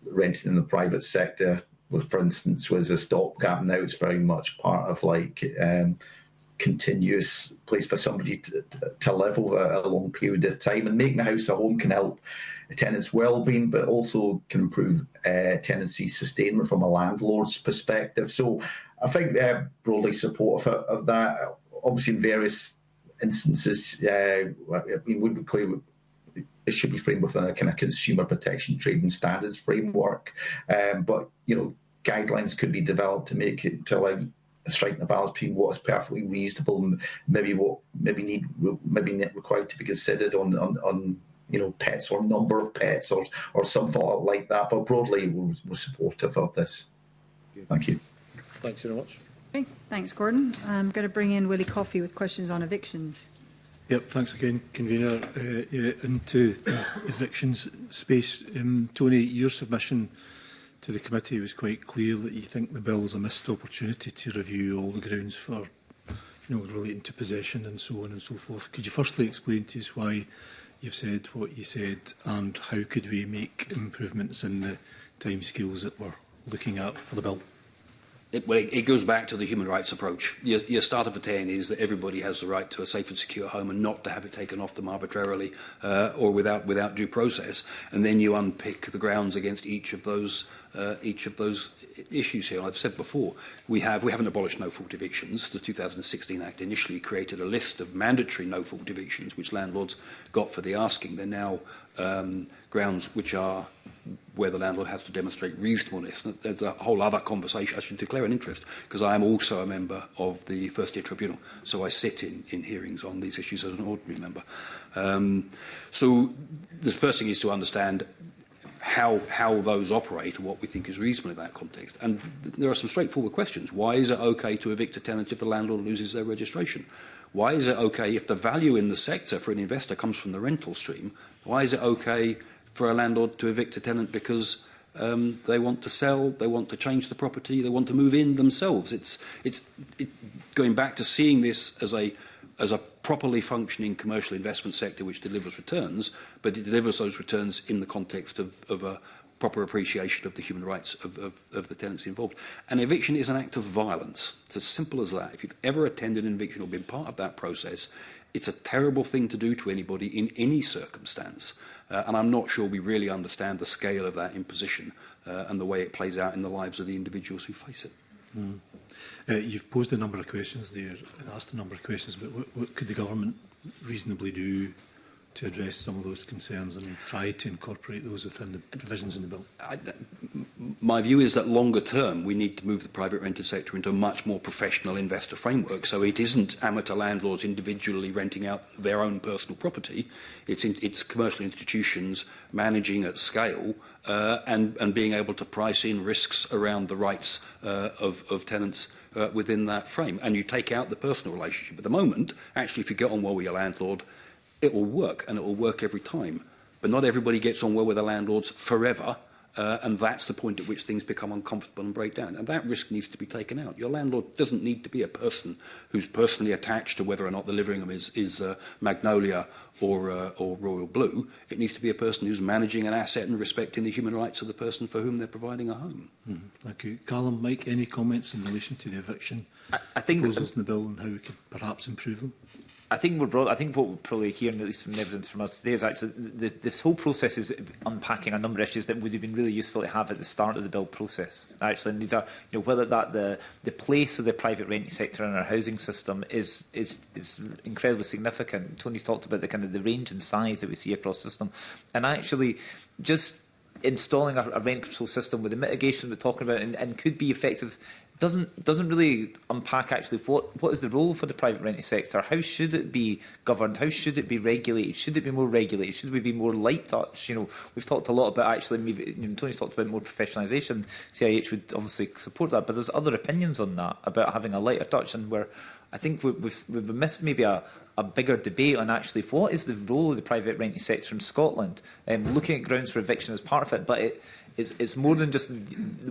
renting in the private sector, for instance, was a stopgap. Now it's very much part of like continuous place for somebody to live over a long period of time, and making the house a home can help a tenant's well-being, but also can improve tenancy sustainment from a landlord's perspective. So I think broadly supportive of that. Obviously, in various instances, I mean, would be clear it should be framed within a kind of consumer protection trading standards framework, but guidelines could be developed to make it to allow striking a balance between what is perfectly reasonable and maybe what maybe required to be considered on pets or number of pets or something like that. But broadly, we're supportive of this. Thank you. Thanks very much. Okay, thanks, Gordon. I'm going to bring in Willie Coffey with questions on evictions. Yep, thanks again, Convener. Into the evictions space, Tony, your submission to the committee was quite clear that you think the bill is a missed opportunity to review all the grounds for, relating to possession and so on and so forth. Could you firstly explain to us why you've said what you said, and how could we make improvements in the timescales that we're looking at for the bill? It goes back to the human rights approach. Your starter for 10 is that everybody has the right to a safe and secure home and not to have it taken off them arbitrarily or without due process. And then you unpick the grounds against each of those issues here. I've said before, we haven't abolished no-fault evictions. The 2016 Act initially created a list of mandatory no-fault evictions, which landlords got for the asking. They're now grounds which are where the landlord has to demonstrate reasonableness. There's a whole other conversation. I should declare an interest, because I am also a member of the First Year Tribunal, so I sit in hearings on these issues as an ordinary member. So the first thing is to understand how those operate and what we think is reasonable in that context. And there are some straightforward questions. Why is it okay to evict a tenant if the landlord loses their registration? Why is it okay if the value in the sector for an investor comes from the rental stream? Why is it okay for a landlord to evict a tenant because they want to sell, they want to change the property, they want to move in themselves? It's going back to seeing this as a properly functioning commercial investment sector which delivers returns, but it delivers those returns in the context of a proper appreciation of the human rights of the tenants involved. An eviction is an act of violence. It's as simple as that. If you've ever attended an eviction or been part of that process, it's a terrible thing to do to anybody in any circumstance. And I'm not sure we really understand the scale of that imposition and the way it plays out in the lives of the individuals who face it. Mm. You've posed a number of questions there and asked a number of questions, but what could the government reasonably do to address some of those concerns and try to incorporate those within the provisions in the bill? My view is that longer term we need to move the private rented sector into a much more professional investor framework, so it isn't amateur landlords individually renting out their own personal property. It's commercial institutions managing at scale and being able to price in risks around the rights of tenants within that frame. And you take out the personal relationship. At the moment, actually, if you get on well with your landlord, it will work, and it will work every time. But not everybody gets on well with the landlords forever, and that's the point at which things become uncomfortable and break down. And that risk needs to be taken out. Your landlord doesn't need to be a person who's personally attached to whether or not the living room is Magnolia or Royal Blue. It needs to be a person who's managing an asset and respecting the human rights of the person for whom they're providing a home. Mm-hmm. Thank you. Callum, Mike, any comments in relation to the eviction I think proposals in the bill and how we could perhaps improve them? I think what we're probably hearing, at least from evidence from us today, is actually this whole process is unpacking a number of issues that would have been really useful to have at the start of the bill process. Actually, and these are, whether that the place of the private renting sector in our housing system is incredibly significant. Tony's talked about the range and size that we see across the system, and actually just installing a rent control system with the mitigation we're talking about and could be effective doesn't really unpack actually what is the role for the private renting sector. How should it be governed? How should it be regulated? Should it be more regulated? Should we be more light touch? We've talked a lot about actually maybe Tony's talked about more professionalisation. CIH would obviously support that, but there's other opinions on that about having a lighter touch, and where I think we've missed maybe a bigger debate on actually what is the role of the private renting sector in Scotland. Looking at grounds for eviction as part of it, but it's more than just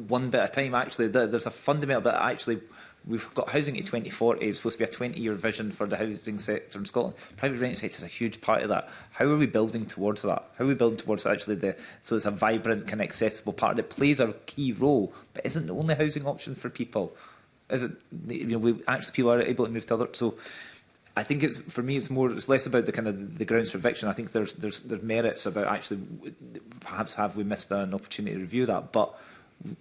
one bit at a time. Actually, there's a fundamental bit. Actually, we've got housing to 2040. It's supposed to be a 20-year vision for the housing sector in Scotland. Private renting sector is a huge part of that. How are we building towards that? How are we building towards actually so it's a vibrant, kind of accessible part that plays a key role, but isn't the only housing option for people? Is it? People are able to move to other. So I think for me it's less about the kind of the grounds for eviction. I think there's merits about actually perhaps have we missed an opportunity to review that, but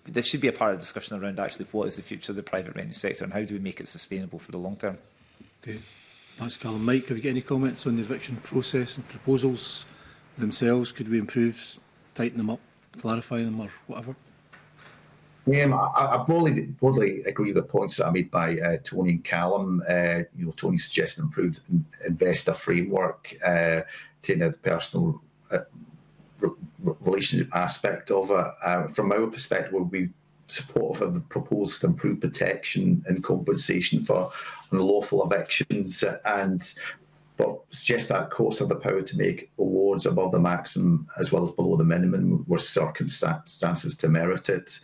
this should be a part of the discussion around actually what is the future of the private renting sector and how do we make it sustainable for the long term. Okay, thanks, Callum. Mike, have you got any comments on the eviction process and proposals themselves? Could we improve, tighten them up, clarify them, or whatever? I broadly agree with the points that are made by Tony and Callum. Tony suggested improved investor framework, taking the personal relationship aspect of it. From our perspective, we'll be supportive of the proposal to improve protection and compensation for unlawful evictions, but suggest that courts have the power to make awards above the maximum as well as below the minimum where circumstances to merit it.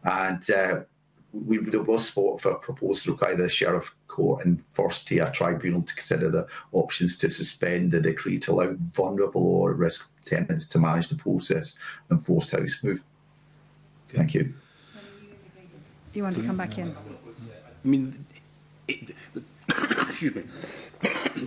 And we will support for a proposal to require the Sheriff Court and First Tier Tribunal to consider the options to suspend the decree to allow vulnerable or at-risk tenants to manage the process and enforced house move. Okay. Thank you. You want to come back in? I mean, excuse me.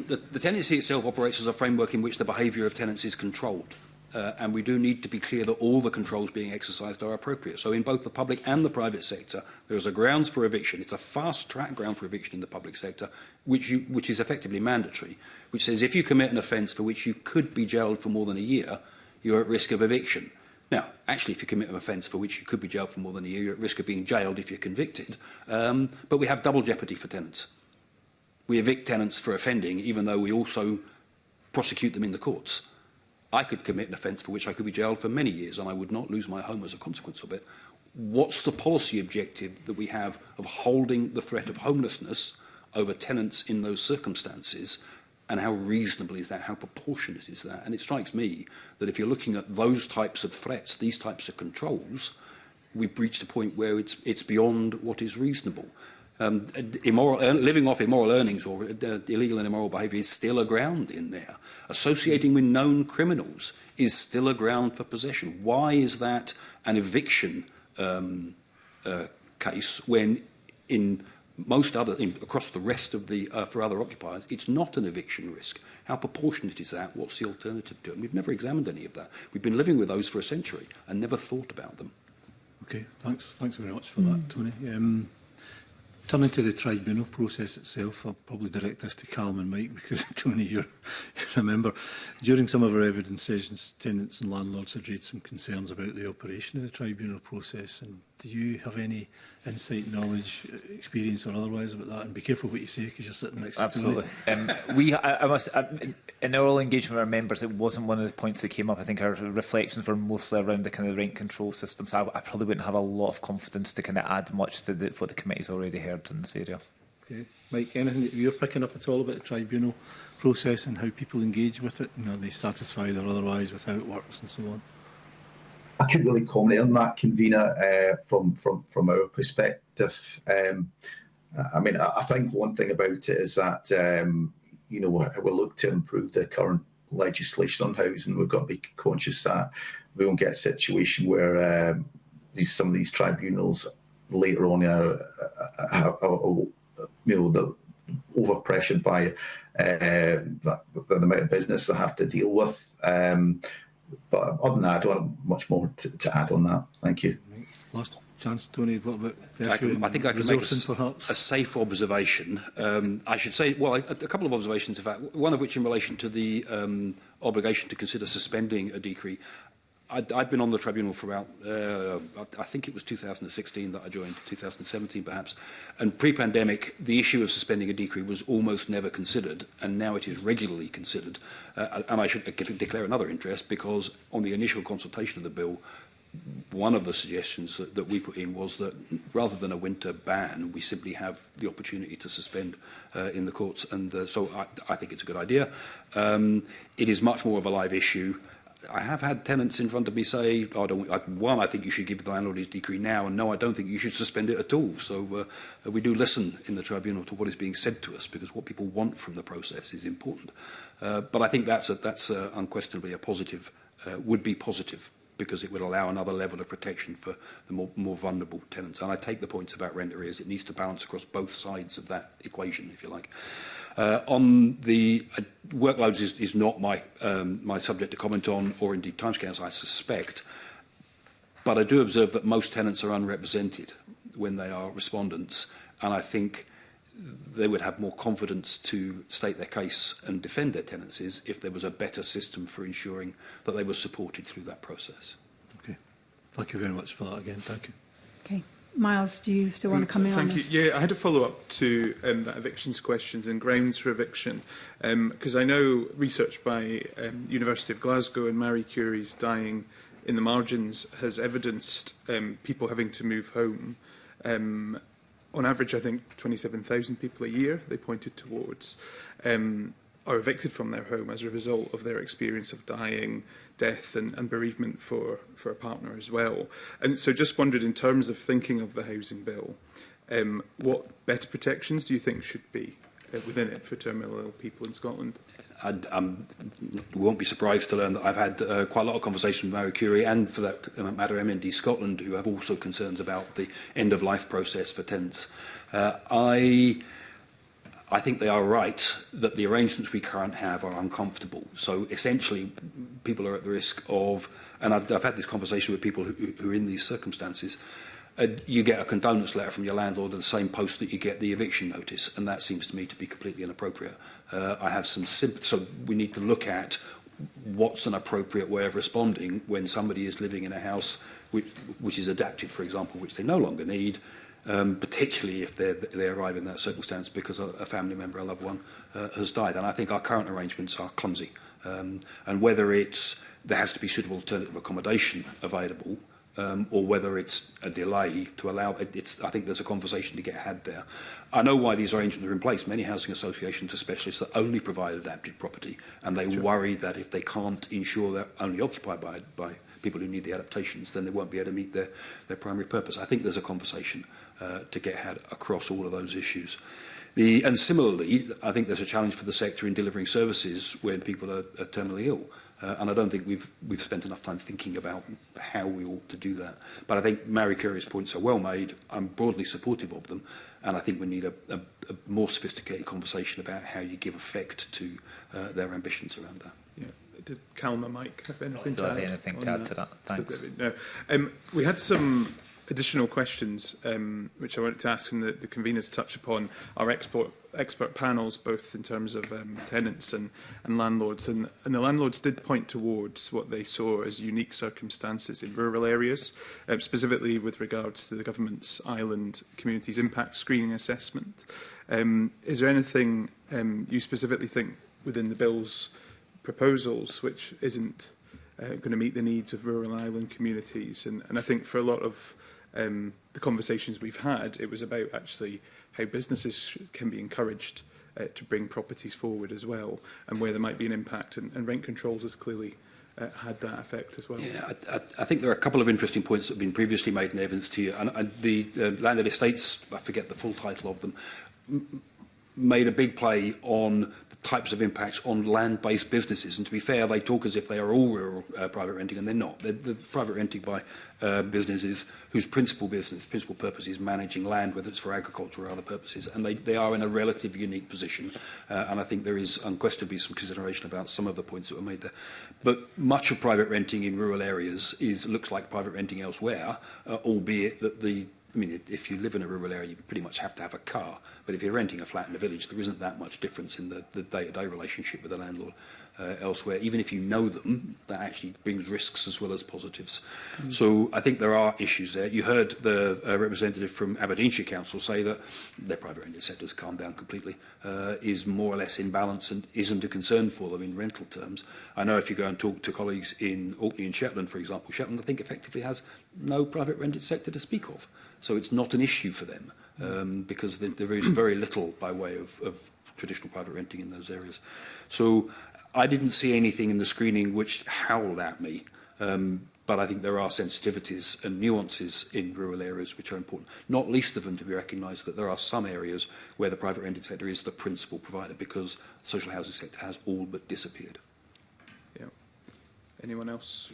The tenancy itself operates as a framework in which the behaviour of tenants is controlled. And we do need to be clear that all the controls being exercised are appropriate. So in both the public and the private sector, there is a grounds for eviction. It's a fast-track ground for eviction in the public sector, which is effectively mandatory, which says if you commit an offence for which you could be jailed for more than a year, you're at risk of eviction. Now, actually, if you commit an offence for which you could be jailed for more than a year, you're at risk of being jailed if you're convicted. But we have double jeopardy for tenants. We evict tenants for offending, even though we also prosecute them in the courts. I could commit an offence for which I could be jailed for many years and I would not lose my home as a consequence of it. What's the policy objective that we have of holding the threat of homelessness over tenants in those circumstances, and how reasonable is that, how proportionate is that? And it strikes me that if you're looking at those types of threats, these types of controls, we've reached a point where it's beyond what is reasonable. Living off immoral earnings or illegal and immoral behaviour is still a ground in there. Associating with known criminals is still a ground for possession. Why is that an eviction case when in most other, across the rest of the, for other occupiers, it's not an eviction risk? How proportionate is that? What's the alternative to it? And we've never examined any of that. We've been living with those for a century and never thought about them. Okay, thanks very much for that, Tony. Turning to the tribunal process itself, I'll probably direct this to Callum and Mike because, Tony, you remember, during some of our evidence sessions, tenants and landlords had raised some concerns about the operation of the tribunal process. And do you have any insight, knowledge, experience or otherwise about that? And be careful what you say because you're sitting next to Tony. Absolutely. In our all engagement with our members, it wasn't one of the points that came up. I think our reflections were mostly around the kind of rent control system. So I probably wouldn't have a lot of confidence to kind of add much to what the committee's already heard in this area. Okay. Mike, anything that you're picking up at all about the tribunal process and how people engage with it? And are they satisfied or otherwise with how it works and so on? I couldn't really comment on that, convener, from our perspective. I mean, I think one thing about it is that we'll look to improve the current legislation on housing. We've got to be conscious that we won't get a situation where some of these tribunals later on are the overpressured by the amount of business they have to deal with. But other than that, I don't have much more to add on that. Thank you. Last chance, Tony. What about the issue? I think I can make a safe observation. I should say, well, a couple of observations, in fact, one of which in relation to the obligation to consider suspending a decree. I've been on the tribunal for about, I think it was 2016 that I joined, 2017 perhaps. And pre-pandemic, the issue of suspending a decree was almost never considered, and now it is regularly considered. And I should declare another interest because on the initial consultation of the bill, one of the suggestions that we put in was that rather than a winter ban, we simply have the opportunity to suspend in the courts. And so I think it's a good idea. It is much more of a live issue. I have had tenants in front of me say, one, I think you should give the landlord his decree now, and no, I don't think you should suspend it at all. So we do listen in the tribunal to what is being said to us, because what people want from the process is important. But I think that's unquestionably a positive, would be positive, because it would allow another level of protection for the more vulnerable tenants. And I take the points about rent arrears. It needs to balance across both sides of that equation, if you like. On the workloads is not my subject to comment on, or indeed timescales, I suspect. But I do observe that most tenants are unrepresented when they are respondents, and I think they would have more confidence to state their case and defend their tenancies if there was a better system for ensuring that they were supported through that process. Okay. Thank you very much for that again. Thank you. Okay. Miles, do you still want to come in on this? Thank you. Yeah, I had a follow-up to that evictions questions and grounds for eviction, because I know research by University of Glasgow and Marie Curie's Dying in the Margins has evidenced people having to move home. On average, I think 27,000 people a year, they pointed towards, are evicted from their home as a result of their experience of dying, death and bereavement for a partner as well. And so just wondered, in terms of thinking of the housing bill, what better protections do you think should be within it for terminally ill people in Scotland? You won't be surprised to learn that I've had quite a lot of conversation with Marie Curie, and for that matter MND Scotland, who have also concerns about the end-of-life process for tenants. I think they are right that the arrangements we currently have are uncomfortable. So essentially, people are at the risk of, and I've had this conversation with people who are in these circumstances, you get a condolence letter from your landlord at the same post that you get the eviction notice, and that seems to me to be completely inappropriate. I have some sympathy, so we need to look at what's an appropriate way of responding when somebody is living in a house which is adapted, for example, which they no longer need, particularly if they arrive in that circumstance because a family member, a loved one, has died. And I think our current arrangements are clumsy. And whether there has to be suitable alternative accommodation available, or whether it's a delay to allow I think there's a conversation to get had there. I know why these arrangements are in place. Many housing associations are specialists that only provide adapted property, and they worry that if they can't ensure they're only occupied by people who need the adaptations, then they won't be able to meet their primary purpose. I think there's a conversation to get had across all of those issues. And similarly, I think there's a challenge for the sector in delivering services when people are terminally ill. And I don't think we've spent enough time thinking about how we ought to do that. But I think Marie Curie's points are well made. I'm broadly supportive of them. And I think we need a more sophisticated conversation about how you give effect to their ambitions around that. Yeah. Did Calma, Mike, have anything to add to that? Thanks. No. We had some additional questions which I wanted to ask, and the conveners touch upon our expert panels, both in terms of tenants and landlords. And the landlords did point towards what they saw as unique circumstances in rural areas, specifically with regards to the government's Island Communities Impact Screening Assessment. Is there anything you specifically think within the bill's proposals which isn't going to meet the needs of rural island communities? And I think for a lot of the conversations we've had, it was about actually how businesses can be encouraged to bring properties forward as well, and where there might be an impact. And rent controls has clearly had that effect as well. Yeah, I think there are a couple of interesting points that have been previously made in evidence to you. And the landed estates, I forget the full title of them, made a big play on the types of impacts on land-based businesses. And to be fair, they talk as if they are all rural private renting, and they're not. They're private renting by businesses whose principal purpose is managing land, whether it's for agriculture or other purposes. And they are in a relatively unique position. And I think there is unquestionably some consideration about some of the points that were made there. But much of private renting in rural areas looks like private renting elsewhere, albeit that if you live in a rural area, you pretty much have to have a car. But if you're renting a flat in a village, there isn't that much difference in the day-to-day relationship with the landlord. elsewhere. Even if you know them, that actually brings risks as well as positives. So I think there are issues there. You heard the representative from Aberdeenshire Council say that their private rented sector's calmed down completely, is more or less in balance and isn't a concern for them in rental terms. I know if you go and talk to colleagues in Orkney and Shetland, for example, Shetland I think effectively has no private rented sector to speak of. So it's not an issue for them because there is very little by way of traditional private renting in those areas. So I didn't see anything in the screening which howled at me, but I think there are sensitivities and nuances in rural areas which are important, not least of them to be recognised that there are some areas where the private rented sector is the principal provider because the social housing sector has all but disappeared. Yeah. Anyone else?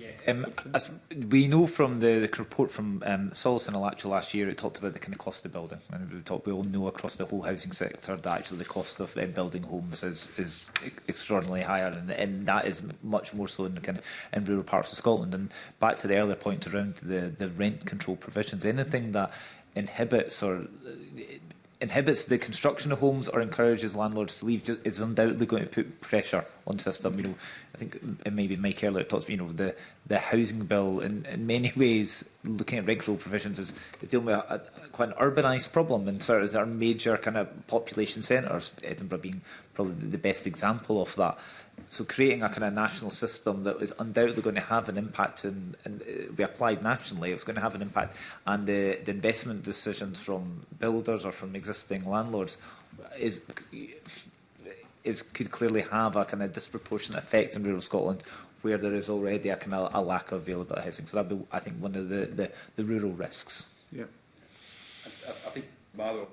As we know from the report from Solace and Alacho last year, it talked about the kind of cost of building. And we all know across the whole housing sector that actually the cost of building homes is extraordinarily higher, and that is much more so in rural parts of Scotland. And back to the earlier point around the rent control provisions, anything that inhibits the construction of homes or encourages landlords to leave is undoubtedly going to put pressure on the system. You know, I think maybe Mike earlier talked about, the housing bill in many ways, looking at rent control provisions is dealing with quite an urbanised problem in sort of our major kind of population centres, Edinburgh being probably the best example of that. So creating a kind of national system that is undoubtedly going to have an impact and be applied nationally, it's going to have an impact on the investment decisions from builders or from existing landlords could clearly have a kind of disproportionate effect in rural Scotland where there is already a kind of a lack of available housing. So that would be, I think, one of the rural risks. Yeah. I think my other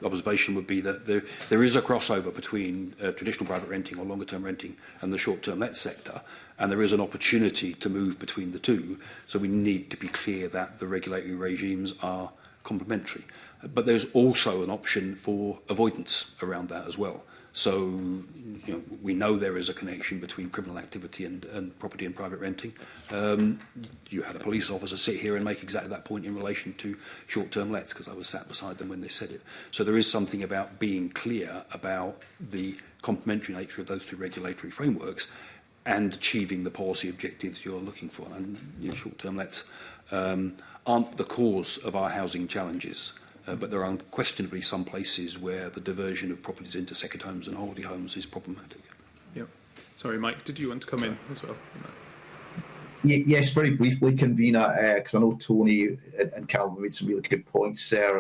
observation would be that there is a crossover between traditional private renting or longer term renting and the short term let sector, and there is an opportunity to move between the two, so we need to be clear that the regulatory regimes are complementary. But there's also an option for avoidance around that as well. So, we know there is a connection between criminal activity and property and private renting. You had a police officer sit here and make exactly that point in relation to short-term lets, because I was sat beside them when they said it. So there is something about being clear about the complementary nature of those two regulatory frameworks and achieving the policy objectives you're looking for. And short-term lets aren't the cause of our housing challenges. But there are unquestionably some places where the diversion of properties into second homes and holiday homes is problematic. Yeah. Sorry, Mike, did you want to come in as well? Yes, very briefly, convener, because I know Tony and Calvin made some really good points there,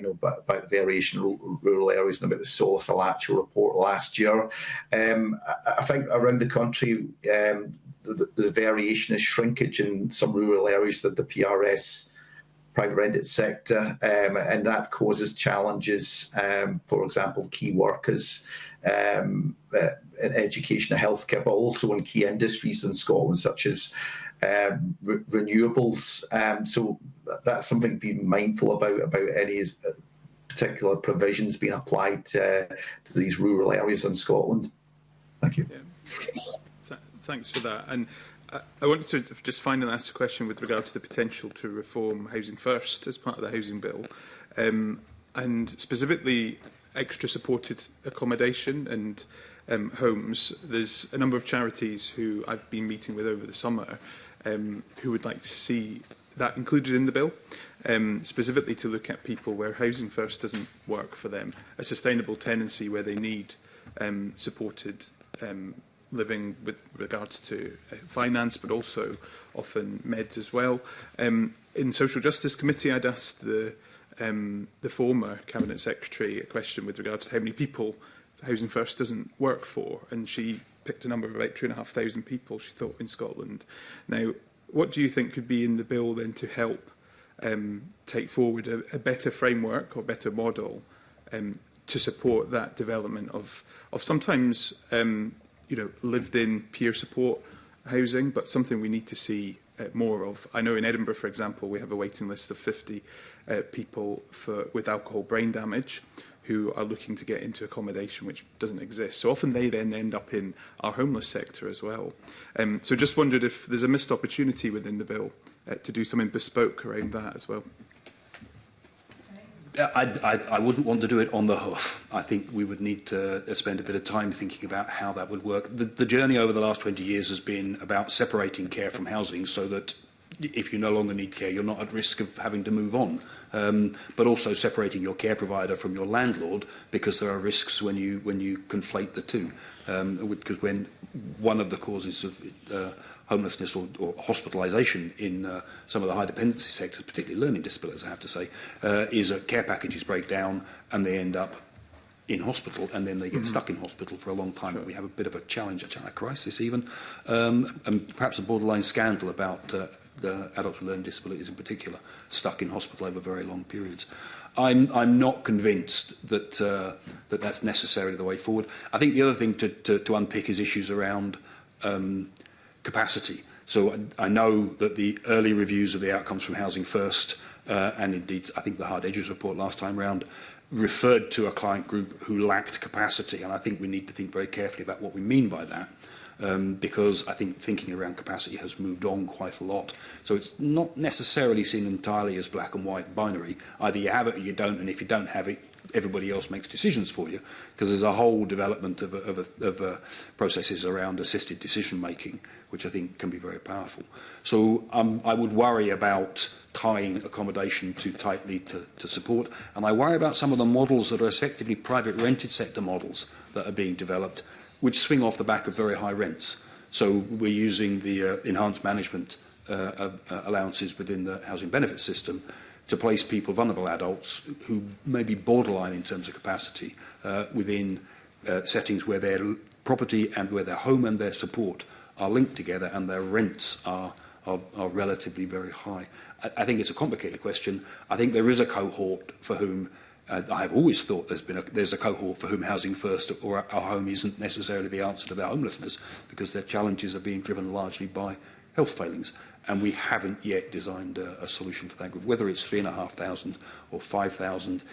about the variation in rural areas and about the Solace Alacho report last year. I think around the country, the variation is shrinkage in some rural areas of the PRS private rented sector, and that causes challenges, for example, key workers in education and healthcare, but also in key industries in Scotland, such as renewables. So that's something to be mindful about any particular provisions being applied to these rural areas in Scotland. Thank you. Yeah. Thanks for that. And I wanted to just finally ask a question with regard to the potential to reform Housing First as part of the housing bill, and specifically extra supported accommodation and homes. There's a number of charities who I've been meeting with over the summer who would like to see that included in the bill, specifically to look at people where Housing First doesn't work for them, a sustainable tenancy where they need supported living with regards to finance, but also often meds as well. In Social Justice Committee, I'd asked the former Cabinet Secretary a question with regards to how many people Housing First doesn't work for, and she picked a number of about 2,500 people, she thought, in Scotland. Now, what do you think could be in the bill then to help take forward a better framework or better model to support that development of sometimes lived-in peer support housing, but something we need to see more of? I know in Edinburgh, for example, we have a waiting list of 50 people with alcohol brain damage who are looking to get into accommodation which doesn't exist. So often they then end up in our homeless sector as well. So just wondered if there's a missed opportunity within the bill to do something bespoke around that as well. I wouldn't want to do it on the hoof. I think we would need to spend a bit of time thinking about how that would work. The journey over the last 20 years has been about separating care from housing so that if you no longer need care, you're not at risk of having to move on. But also separating your care provider from your landlord, because there are risks when you conflate the two. Because when one of the causes of homelessness or hospitalisation in some of the high dependency sectors, particularly learning disabilities, I have to say, is that care packages break down and they end up in hospital, and then they get stuck in hospital for a long time. Sure. We have a bit of a challenge, a crisis even, and perhaps a borderline scandal about the adults with learning disabilities in particular, stuck in hospital over very long periods. I'm not convinced that that's necessarily the way forward. I think the other thing to unpick is issues around capacity. So I know that the early reviews of the outcomes from Housing First, and indeed I think the Hard Edges report last time round, referred to a client group who lacked capacity, and I think we need to think very carefully about what we mean by that. Because I think thinking around capacity has moved on quite a lot. So it's not necessarily seen entirely as black and white binary. Either you have it or you don't, and if you don't have it, everybody else makes decisions for you. Because there's a whole development of processes around assisted decision making, which I think can be very powerful. So I would worry about tying accommodation too tightly to support, and I worry about some of the models that are effectively private rented sector models that are being developed, which swing off the back of very high rents. So we're using the enhanced management allowances within the housing benefit system to place people, vulnerable adults, who may be borderline in terms of capacity, within settings where their property and where their home and their support are linked together and their rents are relatively very high. I think it's a complicated question. I think there is a cohort for whom I've always thought there's a cohort for whom Housing First or our home isn't necessarily the answer to their homelessness, because their challenges are being driven largely by health failings, and we haven't yet designed a solution for that group. Whether it's 3,500 or 5,000,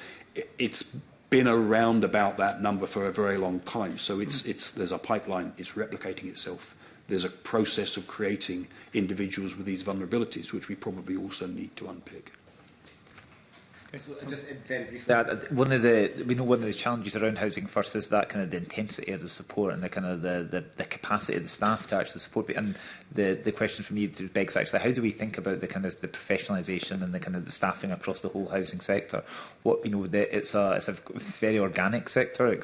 it's been around about that number for a very long time. So there's a pipeline. It's replicating itself. There's a process of creating individuals with these vulnerabilities, which we probably also need to unpick. So just very briefly, one of the challenges around Housing First is that kind of the intensity of the support and the kind of the capacity of the staff to actually support it. And the question for me begs actually, how do we think about the kind of the professionalisation and the kind of the staffing across the whole housing sector? It's a very organic sector.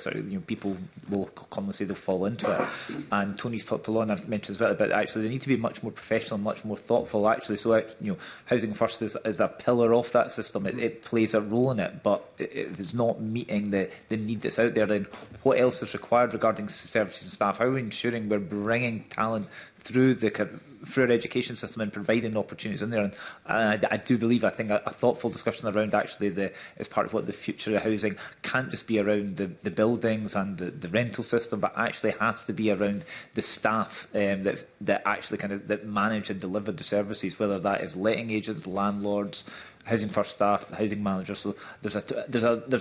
People will commonly say they'll fall into it. And Tony's talked a lot, and I've mentioned as well, about actually they need to be much more professional, much more thoughtful. Actually, so Housing First is a pillar of that system. It plays a role in it, but if it's not meeting the need that's out there, then what else is required regarding services and staff? How are we ensuring we're bringing talent through our education system and providing opportunities in there? And I do believe, I think a thoughtful discussion around actually as part of what the future of housing can't just be around the buildings and the rental system, but actually has to be around the staff that actually that manage and deliver the services, whether that is letting agents, landlords, Housing First staff, housing managers. So there's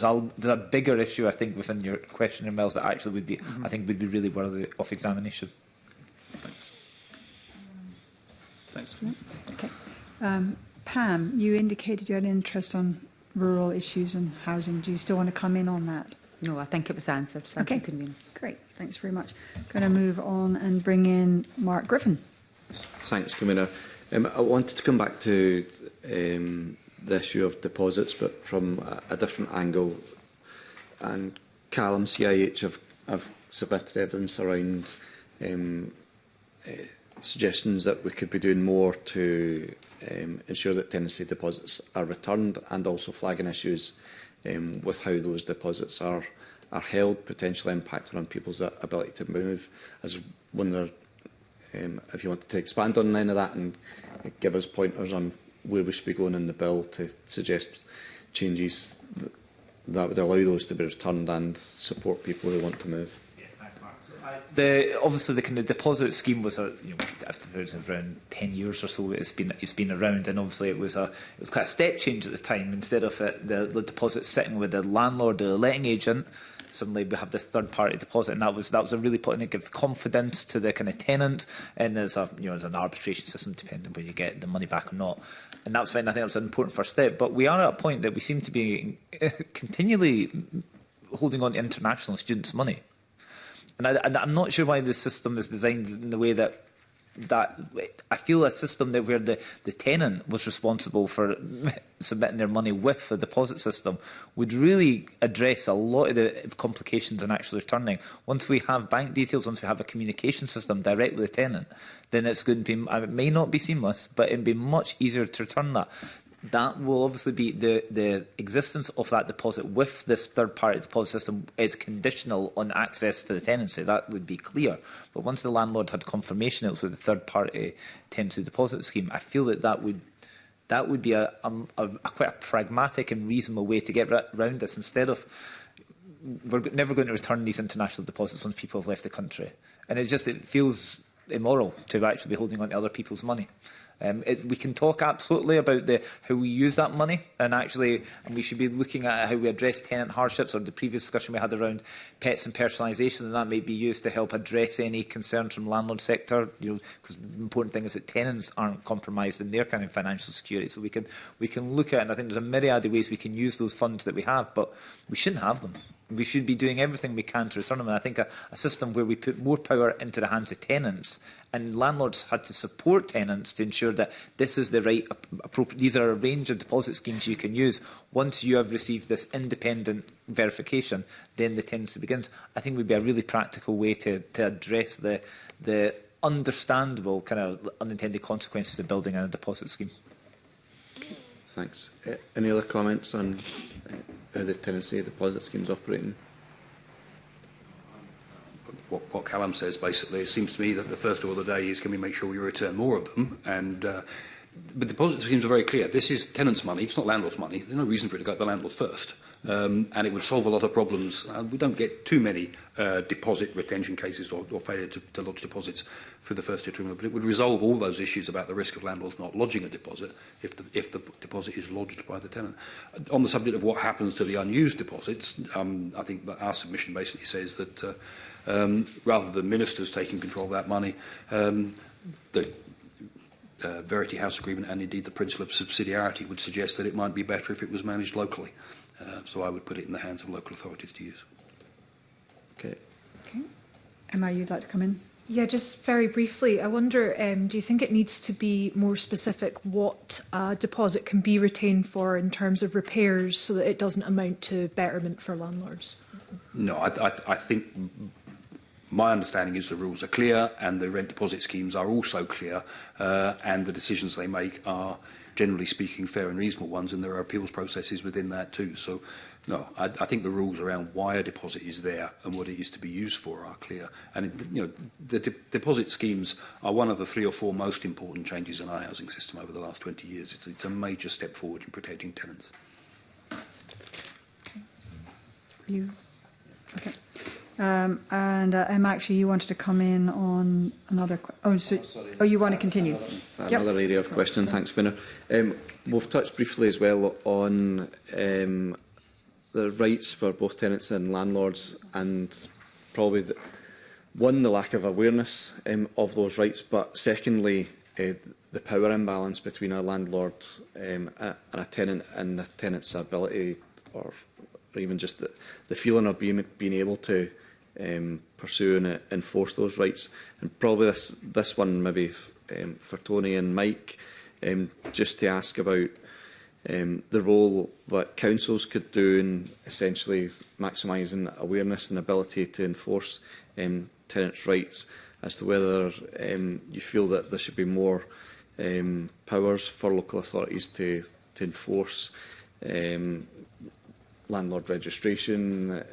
a bigger issue, I think, within your question, Mills, that actually would be, I think, would be really worthy of examination. Thanks. Okay. Pam, you indicated you had an interest on rural issues and housing. Do you still want to come in on that? No, I think it was answered. Thank you, Convener. Great. Thanks very much. Going to move on and bring in Mark Griffin. Thanks, Convener. I wanted to come back to the issue of deposits, but from a different angle. And Callum, CIH have submitted evidence around suggestions that we could be doing more to ensure that tenancy deposits are returned, and also flagging issues with how those deposits are held, potentially impacting on people's ability to move. I was wondering if you wanted to expand on any of that and give us pointers on where we should be going in the bill to suggest changes that would allow those to be returned and support people who want to move. Obviously, the kind of deposit scheme was around 10 years or so. It's been around, and obviously it was quite a step change at the time. Instead of the deposit sitting with the landlord or the letting agent, suddenly we have this third-party deposit, and that was a really putting it give confidence to the kind of tenant, and there's an arbitration system depending where you get the money back or not, and that's fine. I think that's an important first step. But we are at a point that we seem to be continually holding on to international students' money, and I'm not sure why the system is designed in the way that I feel a system that where the tenant was responsible for submitting their money with the deposit system would really address a lot of the complications in actually returning. Once we have bank details, once we have a communication system direct with the tenant, then it's going to be, it may not be seamless, but it'd be much easier to return that. That will obviously be the existence of that deposit with this third-party deposit system is conditional on access to the tenancy. That would be clear. But once the landlord had confirmation it was with the third-party tenancy deposit scheme, I feel that would be a quite a pragmatic and reasonable way to get around this. Instead of we're never going to return these international deposits once people have left the country, and it feels immoral to actually be holding on to other people's money. We can talk absolutely about how we use that money, and we should be looking at how we address tenant hardships, or the previous discussion we had around pets and personalisation, and that may be used to help address any concerns from the landlord sector. Because the important thing is that tenants aren't compromised in their kind of financial security. So we can look at, and I think there's a myriad of ways we can use those funds that we have, but we shouldn't have them. We should be doing everything we can to return them. And I think a system where we put more power into the hands of tenants, and landlords had to support tenants to ensure that this is the right, appropriate. These are a range of deposit schemes you can use. Once you have received this independent verification, then the tenancy begins. I think would be a really practical way to address the understandable kind of unintended consequences of building a deposit scheme. Thanks. Any other comments on how the tenancy deposit scheme is operating? What Callum says, basically, it seems to me that the first order of the day is, can we make sure we return more of them? And but deposit schemes are very clear. This is tenants' money. It's not landlord's money. There's no reason for it to go to the landlord first. And it would solve a lot of problems. We don't get too many deposit retention cases or failure to lodge deposits for the first year treatment, but it would resolve all those issues about the risk of landlords not lodging a deposit if the deposit is lodged by the tenant. On the subject of what happens to the unused deposits, I think that our submission basically says that rather than ministers taking control of that money, the Verity House Agreement and indeed the principle of subsidiarity would suggest that it might be better if it was managed locally. So I would put it in the hands of local authorities to use. Okay. Emma, you'd like to come in? Yeah, just very briefly, I wonder, do you think it needs to be more specific what a deposit can be retained for in terms of repairs so that it doesn't amount to betterment for landlords? No, I think my understanding is the rules are clear and the rent deposit schemes are also clear, and the decisions they make are, generally speaking, fair and reasonable ones, and there are appeals processes within that too. So, no, I think the rules around why a deposit is there and what it is to be used for are clear. And the deposit schemes are one of the 3 or 4 most important changes in our housing system over the last 20 years. It's a major step forward in protecting tenants. You? Okay. And Emma, actually, you wanted to come in on another... you want to continue? Another area of question. Thanks, Winner. We've touched briefly as well on the rights for both tenants and landlords, and probably the lack of awareness of those rights, but secondly, the power imbalance between a landlord and a tenant, and the tenant's ability, or even just the feeling of being able to pursue and enforce those rights. And probably this one maybe for Tony and Mike, just to ask about the role that councils could do in essentially maximising awareness and ability to enforce tenants' rights, as to whether you feel that there should be more powers for local authorities to enforce landlord registration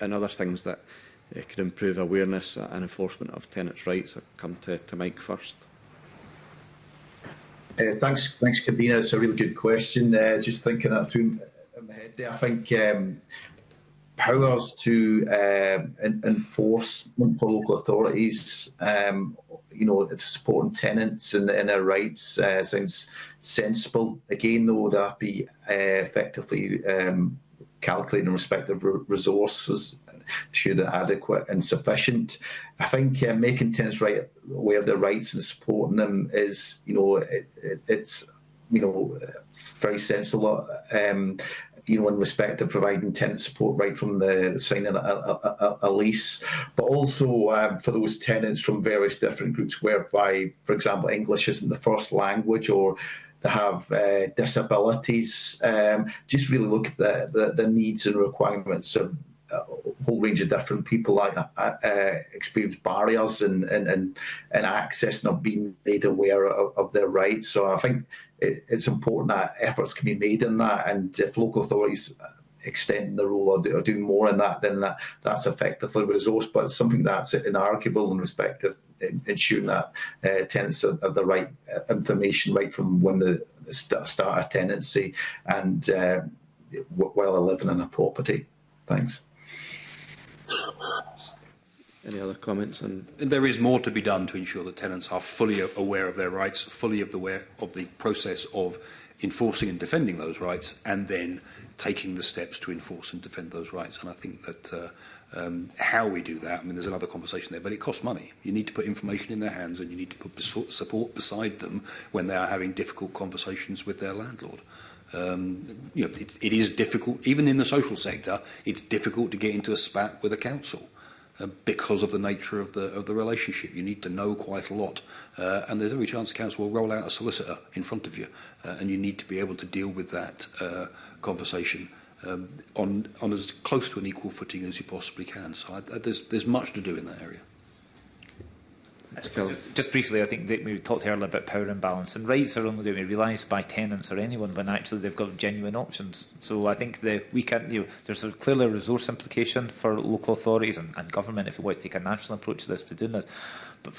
and other things that could improve awareness and enforcement of tenants' rights. I'll come to Mike first. Thanks, Convener. It's a really good question. Just thinking that through in my head there, I think powers to enforce for local authorities, supporting tenants and their rights sounds sensible. Again, though, that be effectively calculating respective resources to ensure they're adequate and sufficient. I think making tenants aware of their rights and supporting them is, it's very sensible. In respect of providing tenant support right from the signing a lease, but also for those tenants from various different groups whereby, for example, English isn't the first language or they have disabilities. Just really look at the needs and requirements of a whole range of different people experience barriers and access, not being made aware of their rights. So I think it's important that efforts can be made in that, and if local authorities extend the role or do more in that, then that's effectively resourced. But it's something that's inarguable in respect of ensuring that tenants have the right information right from when they start a tenancy and while they're living in a property. Thanks. Any other comments? There is more to be done to ensure that tenants are fully aware of their rights, fully aware of the process of enforcing and defending those rights, and then taking the steps to enforce and defend those rights. And I think that how we do that, there's another conversation there, but it costs money. You need to put information in their hands, and you need to put support beside them when they are having difficult conversations with their landlord. It is difficult, even in the social sector, it's difficult to get into a spat with a council. Because of the nature of the relationship, you need to know quite a lot, and there's every chance the council will roll out a solicitor in front of you, and you need to be able to deal with that conversation on as close to an equal footing as you possibly can. So there's much to do in that area. Just briefly, I think that we talked earlier about power imbalance, and rights are only going to be realised by tenants or anyone when actually they've got genuine options. So I think that we can, there's clearly a resource implication for local authorities and government if we want to take a national approach to this, to doing this. But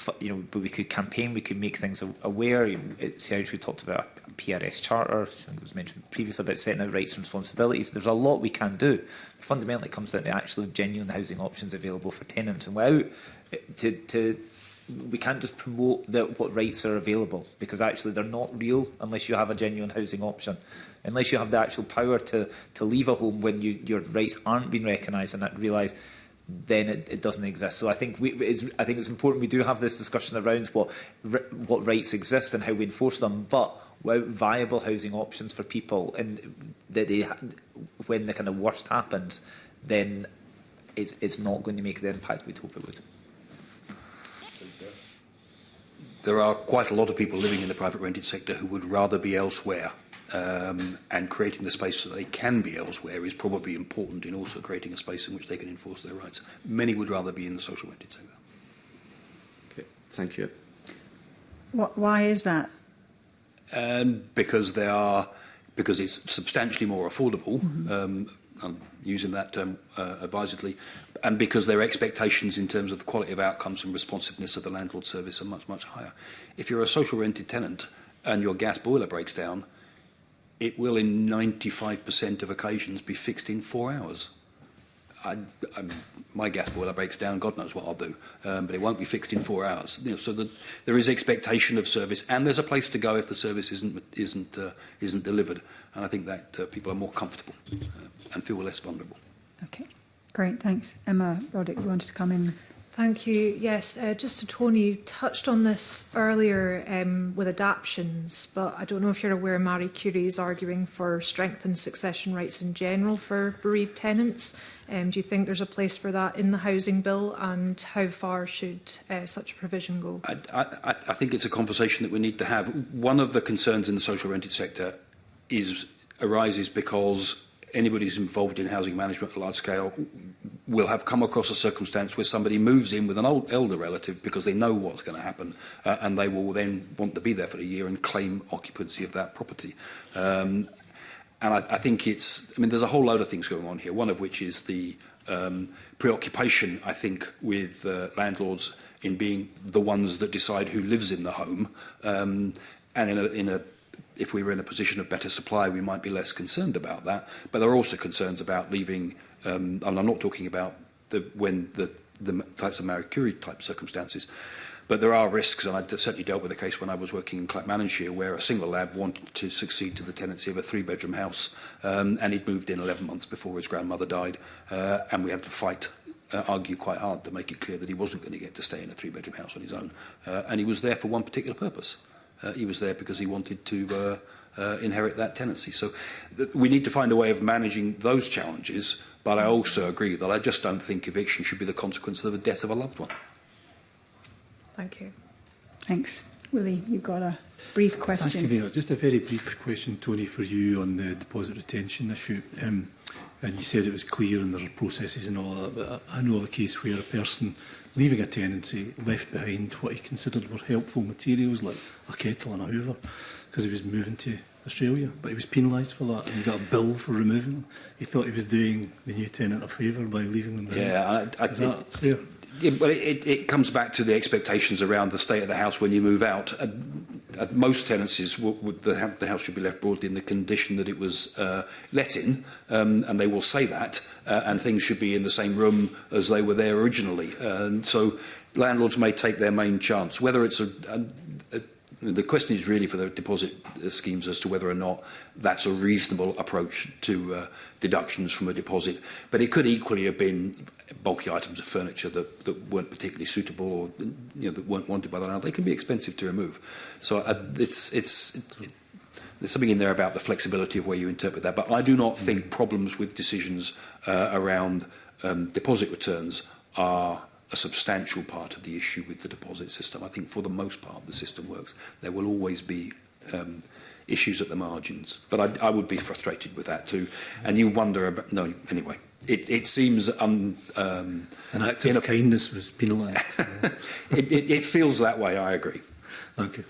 but we could campaign, we could make things aware. At CIH we talked about a PRS charter. I think it was mentioned previously about setting out rights and responsibilities. There's a lot we can do. Fundamentally, it comes down to actually genuine housing options available for tenants, and without we can't just promote what rights are available, because actually they're not real unless you have a genuine housing option. Unless you have the actual power to leave a home when your rights aren't being recognised and realised, then it doesn't exist. So I think it's important we do have this discussion around what rights exist and how we enforce them, but without viable housing options for people, and that when the kind of worst happens, then it's not going to make the impact we'd hope it would. There are quite a lot of people living in the private rented sector who would rather be elsewhere, and creating the space so that they can be elsewhere is probably important in also creating a space in which they can enforce their rights. Many would rather be in the social rented sector. Okay, thank you. Why is that? Because it's substantially more affordable. I'm using that term advisedly, and because their expectations in terms of the quality of outcomes and responsiveness of the landlord service are much, much higher. If you're a social rented tenant and your gas boiler breaks down, it will in 95% of occasions be fixed in 4 hours. My gas boiler breaks down, God knows what I'll do, but it won't be fixed in 4 hours. So there is expectation of service, and there's a place to go if the service isn't delivered. And I think that people are more comfortable and feel less vulnerable. Okay, great, thanks. Emma Roddick, you wanted to come in. Thank you. Yes, just to Tony, you touched on this earlier with adaptions, but I don't know if you're aware Marie Curie is arguing for strengthened succession rights in general for bereaved tenants. Do you think there's a place for that in the housing bill, and how far should such a provision go? I think it's a conversation that we need to have. One of the concerns in the social rented sector arises because anybody who's involved in housing management at a large scale will have come across a circumstance where somebody moves in with an old elder relative because they know what's going to happen, and they will then want to be there for a year and claim occupancy of that property. And I think there's a whole load of things going on here, one of which is the preoccupation, I think, with landlords in being the ones that decide who lives in the home. And if we were in a position of better supply, we might be less concerned about that. But there are also concerns about leaving, and I'm not talking about when the types of Marie Curie type circumstances, But there are risks, and I certainly dealt with a case when I was working in Clackmannanshire, where a single lad wanted to succeed to the tenancy of a 3-bedroom house, and he'd moved in 11 months before his grandmother died, and we had to fight, argue quite hard to make it clear that he wasn't going to get to stay in a 3-bedroom house on his own. And he was there for one particular purpose. He was there because he wanted to inherit that tenancy. So we need to find a way of managing those challenges, but I also agree that I just don't think eviction should be the consequence of the death of a loved one. Thank you. Thanks. Willie, you've got a brief Thanks, question. Convener. Just a very brief question, Tony, for you on the deposit retention issue. And you said it was clear and there are processes and all that, but I know of a case where a person leaving a tenancy left behind what he considered were helpful materials like a kettle and a hoover because he was moving to Australia, but he was penalised for that and he got a bill for removing them. He thought he was doing the new tenant a favour by leaving them behind. Yeah, Is that fair? Yeah, but it comes back to the expectations around the state of the house when you move out. Most tenancies, the house should be left broadly in the condition that it was let in, and they will say that, and things should be in the same room as they were there originally. And so landlords may take their main chance. Whether it's the question is really for the deposit schemes as to whether or not that's a reasonable approach to deductions from a deposit. But it could equally have been bulky items of furniture that weren't particularly suitable or that weren't wanted by the landlord. They can be expensive to remove. So there's something in there about the flexibility of where you interpret that. But I do not think problems with decisions around deposit returns are a substantial part of the issue with the deposit system. I think for the most part the system works. There will always be issues at the margins, but I would be frustrated with that too. And you wonder about anyway. It seems an act of kindness was penalised. it feels that way. I agree. Thank you.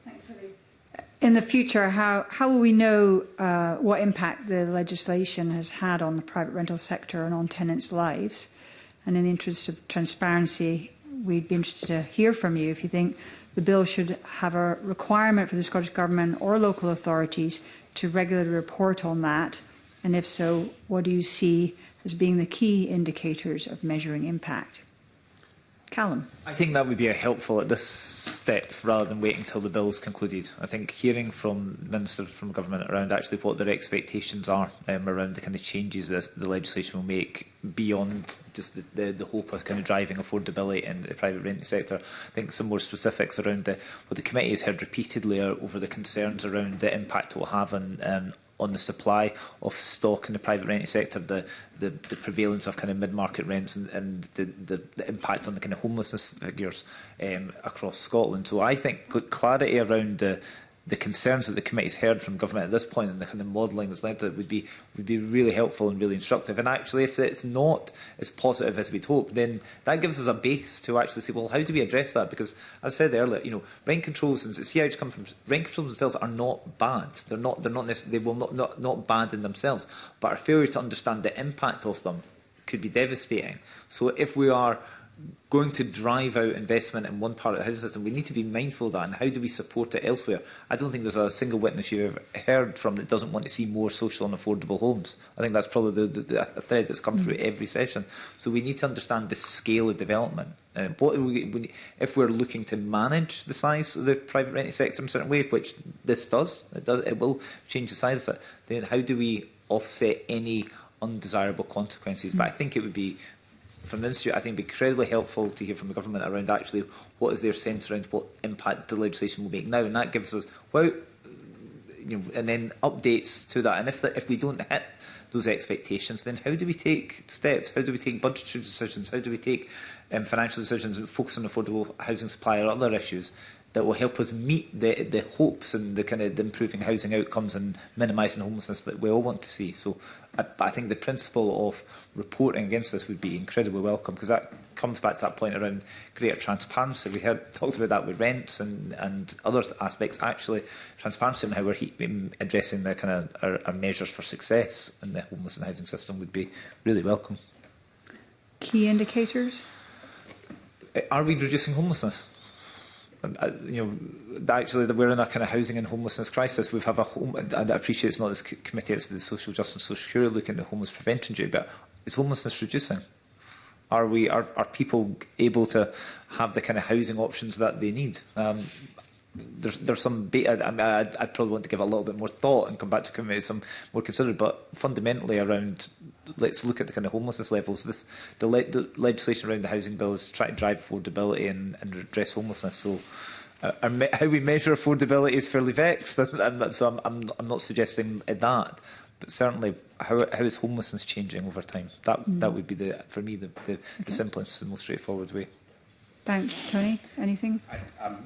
Thanks, Willie. In the future, how will we know what impact the legislation has had on the private rental sector and on tenants' lives? And in the interest of transparency, we'd be interested to hear from you if you think the bill should have a requirement for the Scottish Government or local authorities to regularly report on that. And if so, what do you see as being the key indicators of measuring impact? Callum. I think that would be helpful at this step rather than waiting until the bill is concluded. I think hearing from ministers from government around actually what their expectations are around the kind of changes that the legislation will make beyond just the hope of kind of driving affordability in the private renting sector. I think some more specifics around what the committee has heard repeatedly over the concerns around the impact it will have on the supply of stock in the private renting sector, the prevalence of kind of mid-market rents and the impact on the kind of homelessness figures across Scotland. So I think clarity around the concerns that the committee's heard from government at this point and the kind of modelling that's led to it would be really helpful and really instructive. And actually, if it's not as positive as we'd hope, then that gives us a base to actually say, well, how do we address that? Because as I said earlier, rent controls and see how it's come from. Rent controls themselves are not bad. They're not necessarily, they will not bad in themselves. But our failure to understand the impact of them could be devastating. So if we are going to drive out investment in one part of the housing system, we need to be mindful of that. And how do we support it elsewhere? I don't think there's a single witness you've ever heard from that doesn't want to see more social and affordable homes. I think that's probably the thread that's come through every session. So we need to understand the scale of development. If we're looking to manage the size of the private renting sector in a certain way, which this does, it will change the size of it, then how do we offset any undesirable consequences? But I think it would be, from the Institute, I think it would be incredibly helpful to hear from the government around actually what is their sense around what impact the legislation will make now, and that gives us, and then updates to that. And if we don't hit those expectations, then how do we take steps? How do we take budgetary decisions? How do we take financial decisions and focus on affordable housing supply or other issues that will help us meet the hopes and the kind of the improving housing outcomes and minimising homelessness that we all want to see? So I think the principle of reporting against this would be incredibly welcome, because that comes back to that point around greater transparency. We talked about that with rents and other aspects. Actually, transparency in how we're addressing the kind of our measures for success in the homeless and housing system would be really welcome. Key indicators? Are we reducing homelessness? Actually, we're in a kind of housing and homelessness crisis. We have a home, and I appreciate it's not this committee, it's the Social Justice and Social Security looking at the homeless prevention duty, but is homelessness reducing? Are people able to have the kind of housing options that they need? There's some beta. I mean, I'd probably want to give it a little bit more thought and come back to committee with some more considered. But fundamentally, around, let's look at the kind of homelessness levels. The legislation around the housing bill is trying to drive affordability and address homelessness. So, how we measure affordability is fairly vexed. So I'm not suggesting that, but certainly how is homelessness changing over time? That would be for me the simplest and most straightforward way. Thanks, Tony. Anything?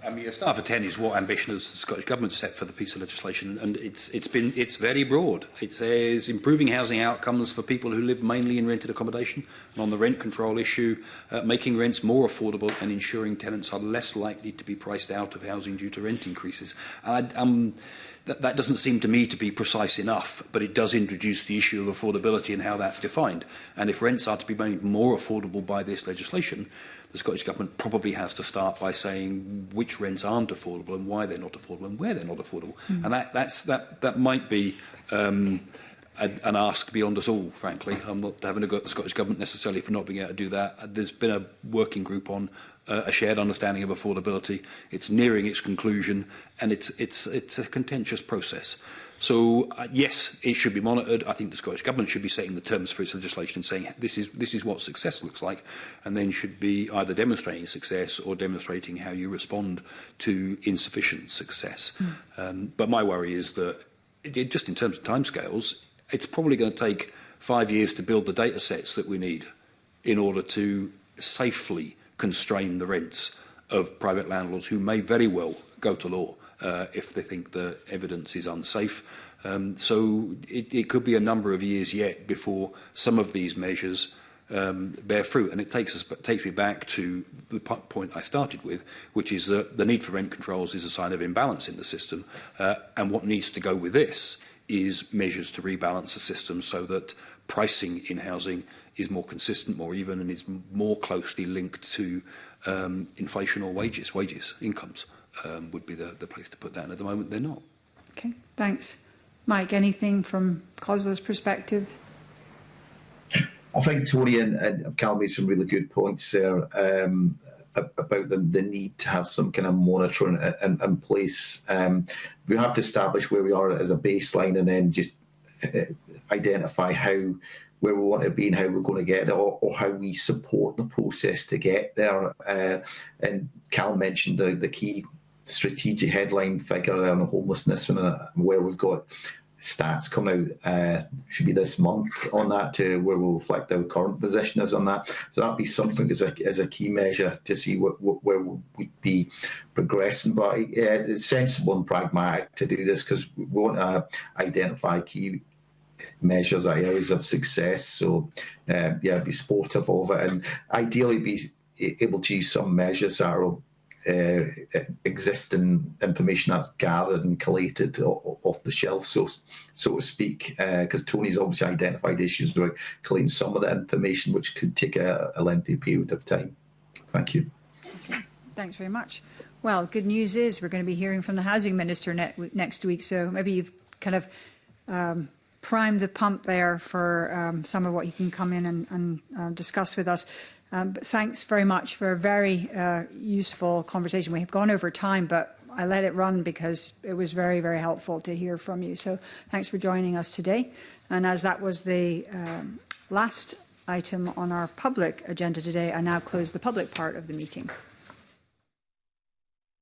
I mean, a start for 10 is what ambition has the Scottish Government set for the piece of legislation, and it's very broad. It says improving housing outcomes for people who live mainly in rented accommodation, and on the rent control issue, making rents more affordable and ensuring tenants are less likely to be priced out of housing due to rent increases. That doesn't seem to me to be precise enough, but it does introduce the issue of affordability and how that's defined. And if rents are to be made more affordable by this legislation, the Scottish Government probably has to start by saying which rents aren't affordable and why they're not affordable and where they're not affordable. And that might be an ask beyond us all, frankly. I'm not having a go at the Scottish Government necessarily for not being able to do that. There's been a working group on a shared understanding of affordability. It's nearing its conclusion, and it's a contentious process. So, yes, it should be monitored. I think the Scottish Government should be setting the terms for its legislation and saying this is what success looks like, and then should be either demonstrating success or demonstrating how you respond to insufficient success. But my worry is that, just in terms of timescales, it's probably going to take 5 years to build the data sets that we need in order to safely constrain the rents of private landlords who may very well go to law if they think the evidence is unsafe. So it could be a number of years yet before some of these measures bear fruit. And it takes me back to the point I started with, which is that the need for rent controls is a sign of imbalance in the system. And what needs to go with this is measures to rebalance the system so that pricing in housing is more consistent, more even, and is more closely linked to inflation or incomes would be the place to put that. And at the moment, they're not. Okay, thanks. Mike, anything from COSLA's perspective? I think Tony and Cal made some really good points there about the need to have some kind of monitoring in place. We have to establish where we are as a baseline and then just identify where we want to be and how we're going to get there, or how we support the process to get there. And Cal mentioned the key strategic headline figure there on homelessness, and where we've got stats coming out, should be this month on that, to where we'll reflect our current position is on that. So that'd be something as a key measure to see where we'd be progressing. But it's sensible and pragmatic to do this because we want to identify key measures, areas of success. So be supportive of it, and ideally be able to use some measures that are existing information that's gathered and collated off the shelf, so to speak, because Tony's obviously identified issues with collating some of the information, which could take a lengthy period of time. Thank you. Okay, thanks very much. Well, good news is we're going to be hearing from the Housing Minister next week, so maybe you've kind of primed the pump there for some of what you can come in and discuss with us. But thanks very much for a very useful conversation. We have gone over time, but I let it run because it was very, very helpful to hear from you. So thanks for joining us today. And as that was the last item on our public agenda today, I now close the public part of the meeting.